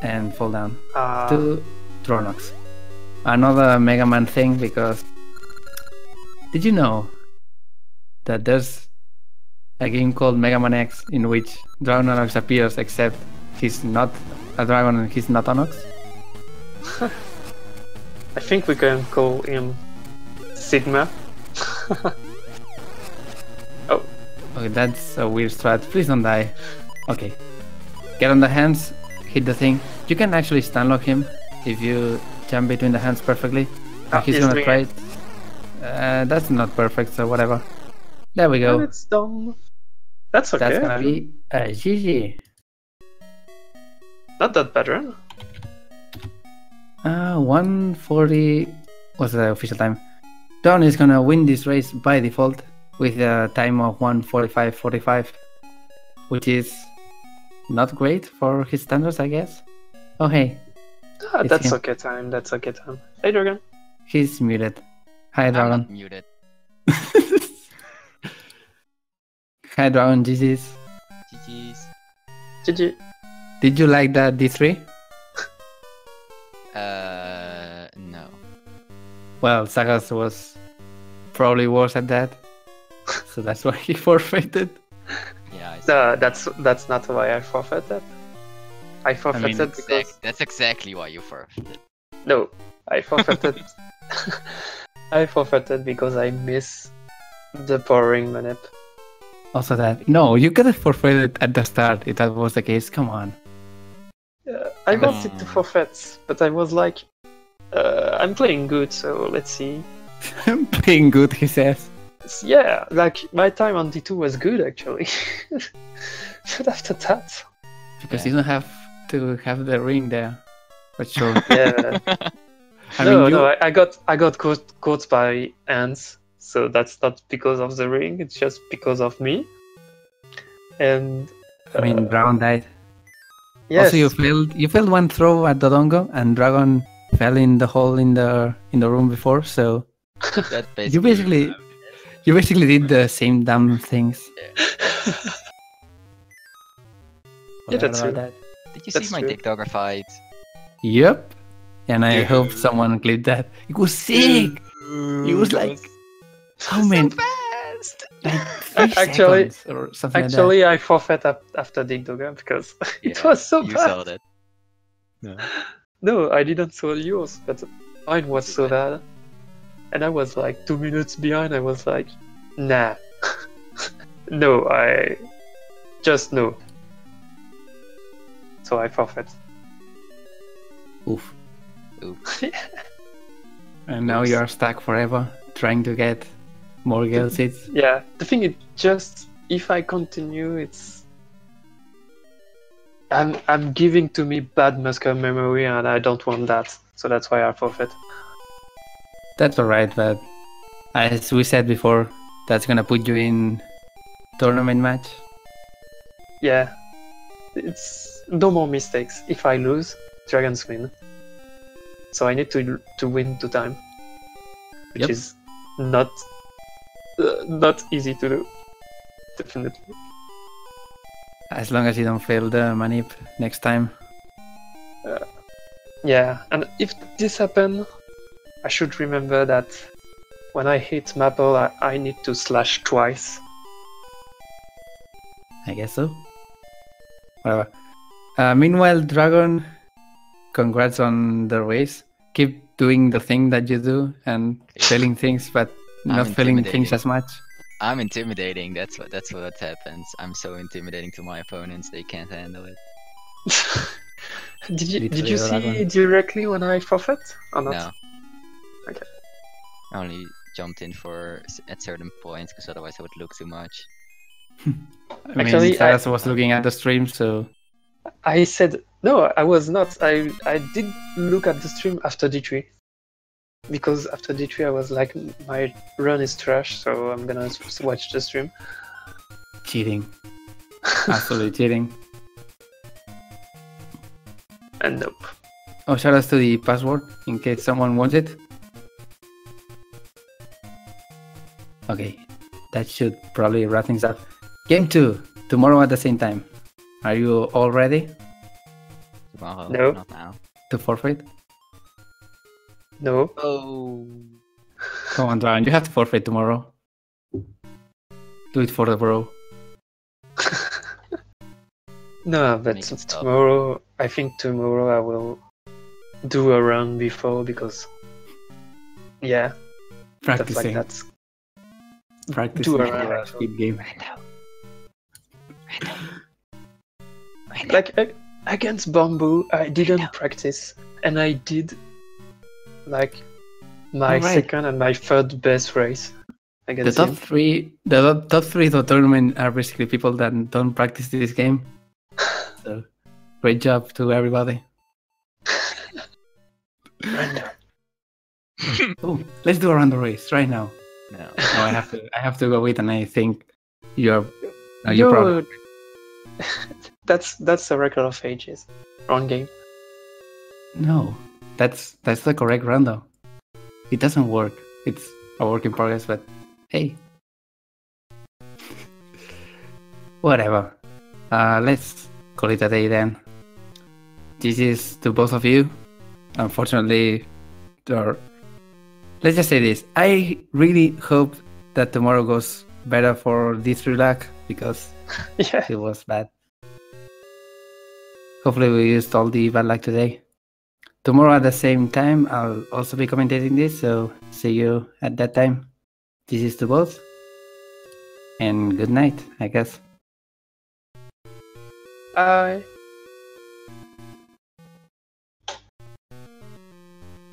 S1: and fall down to Tronox. another Mega Man thing, because did you know that there's a game called Mega Man X in which Dragonox appears, except he's not a dragon and he's not Onox?
S2: I think we can call him Sigma. Oh.
S1: Okay, that's a weird strat. Please don't die. Okay. Get on the hands, hit the thing. You can actually stunlock him if you jump between the hands perfectly. He's gonna try it. That's not perfect, so whatever. There we go.
S2: And it's done. That's okay.
S1: That's gonna be a GG.
S2: Not that bad, right?
S1: 140 was the official time. Don is gonna win this race by default with a time of 1:45.45, which is not great for his standards, I guess. Oh hey.
S2: That's him. Okay time. That's okay time. Hey Dragon.
S1: He's muted. Hi Dragon.
S3: I'm not muted.
S1: Hi Dragon, GG's.
S3: GG's.
S2: GG.
S1: Did you like that D3?
S3: No.
S1: Well, Sagaz was probably worse at that, so that's why he forfeited.
S3: Yeah.
S2: That's not why I forfeited. I forfeited because
S3: that's exactly why you forfeited.
S2: No, I forfeited. I forfeited because I miss the powering manip.
S1: Also that. No, you could have forfeited at the start if that was the case. Come on.
S2: I wanted to forfeit, but I was like, I'm playing good, so let's see.
S1: I'm playing good, he says.
S2: Yeah, like my time on D2 was good actually. But after that,
S1: because you don't have to have the ring there. But sure.
S2: Yeah. I got caught by ants, so that's not because of the ring. It's just because of me. And
S1: Brown died.
S2: Yes.
S1: Also, you failed one throw at Dodongo, and Dragon fell in the hole in the room before. So you basically did the same dumb things.
S2: Yeah, that's true.
S1: That.
S3: Did you see my dick dogger fight?
S1: Yep. And I hope someone clipped that. It was sick. It was like how many?
S3: So fast.
S1: Like
S2: actually,
S1: or something
S2: actually,
S1: like that.
S2: I forfeit after Dig Dogger because it was so
S3: you
S2: bad.
S3: saw that. No.
S2: No, I didn't saw yours, but mine was so bad. And I was like 2 minutes behind. I was like, nah. No, no. So I forfeit.
S1: Oof.
S3: Oof.
S1: And now you are stuck forever trying to get more girl seats.
S2: Yeah, the thing is just if I continue, it's I'm giving to me bad muscle memory, and I don't want that. So that's why I forfeit.
S1: That's alright, but as we said before, that's gonna put you in tournament match.
S2: Yeah, it's no more mistakes. If I lose, dragons win. So I need to win 2 times, which is not easy to do. Definitely.
S1: As long as you don't fail the manip next time.
S2: Yeah, and if this happens, I should remember that when I hit Maple, I need to slash twice.
S1: I guess so. Whatever. Meanwhile, Dragon, congrats on the race. Keep doing the thing that you do and failing things, but not failing things as much.
S3: I'm intimidating. That's what happens. I'm so intimidating to my opponents. They can't handle it.
S2: Did you see directly when I forfeit or not?
S3: No.
S2: Okay.
S3: I only jumped in at certain points because otherwise I would look too much.
S2: Actually,
S1: Sagaz was looking at the stream, so
S2: I said no. I was not. I did look at the stream after D3 because after D3 I was like, my run is trash, so I'm gonna watch the stream.
S1: Cheating. Absolutely cheating.
S2: And nope.
S1: Oh, shout out to the password in case someone wants it. Okay, that should probably wrap things up. Game 2, tomorrow at the same time. Are you all ready?
S3: Tomorrow,
S2: no.
S3: Not now.
S1: To forfeit?
S2: No.
S3: Oh.
S1: Come on, Dragon, you have to forfeit tomorrow. Do it for the bro.
S2: No, but
S3: Make it stop.
S2: tomorrow, I think tomorrow I will do a run before because, yeah,
S1: Practicing.
S2: that's
S1: Practicing
S2: do a
S1: for
S2: run.
S1: a speed game.
S2: Like against Bamboo, I didn't practice, and I did like my
S1: Alright.
S2: second and my third best race
S1: The
S2: against
S1: top
S2: him.
S1: three, top three of the tournament are basically people that don't practice this game. So, great job to everybody.
S2: Random.
S1: Oh, let's do a random race right now.
S3: No.
S1: No, I have to go with, and I think you're probably.
S2: That's a record of ages. Wrong game.
S1: No, that's the correct random. It doesn't work. It's a work in progress, but hey, whatever. Let's call it a day then. This is to both of you. Unfortunately, let's just say this. I really hope that tomorrow goes better for this luck because
S2: Yeah.
S1: it was bad. Hopefully we used all the bad luck today. Tomorrow at the same time, I'll also be commentating this, so see you at that time. This is to both. And good night, I guess.
S2: Bye.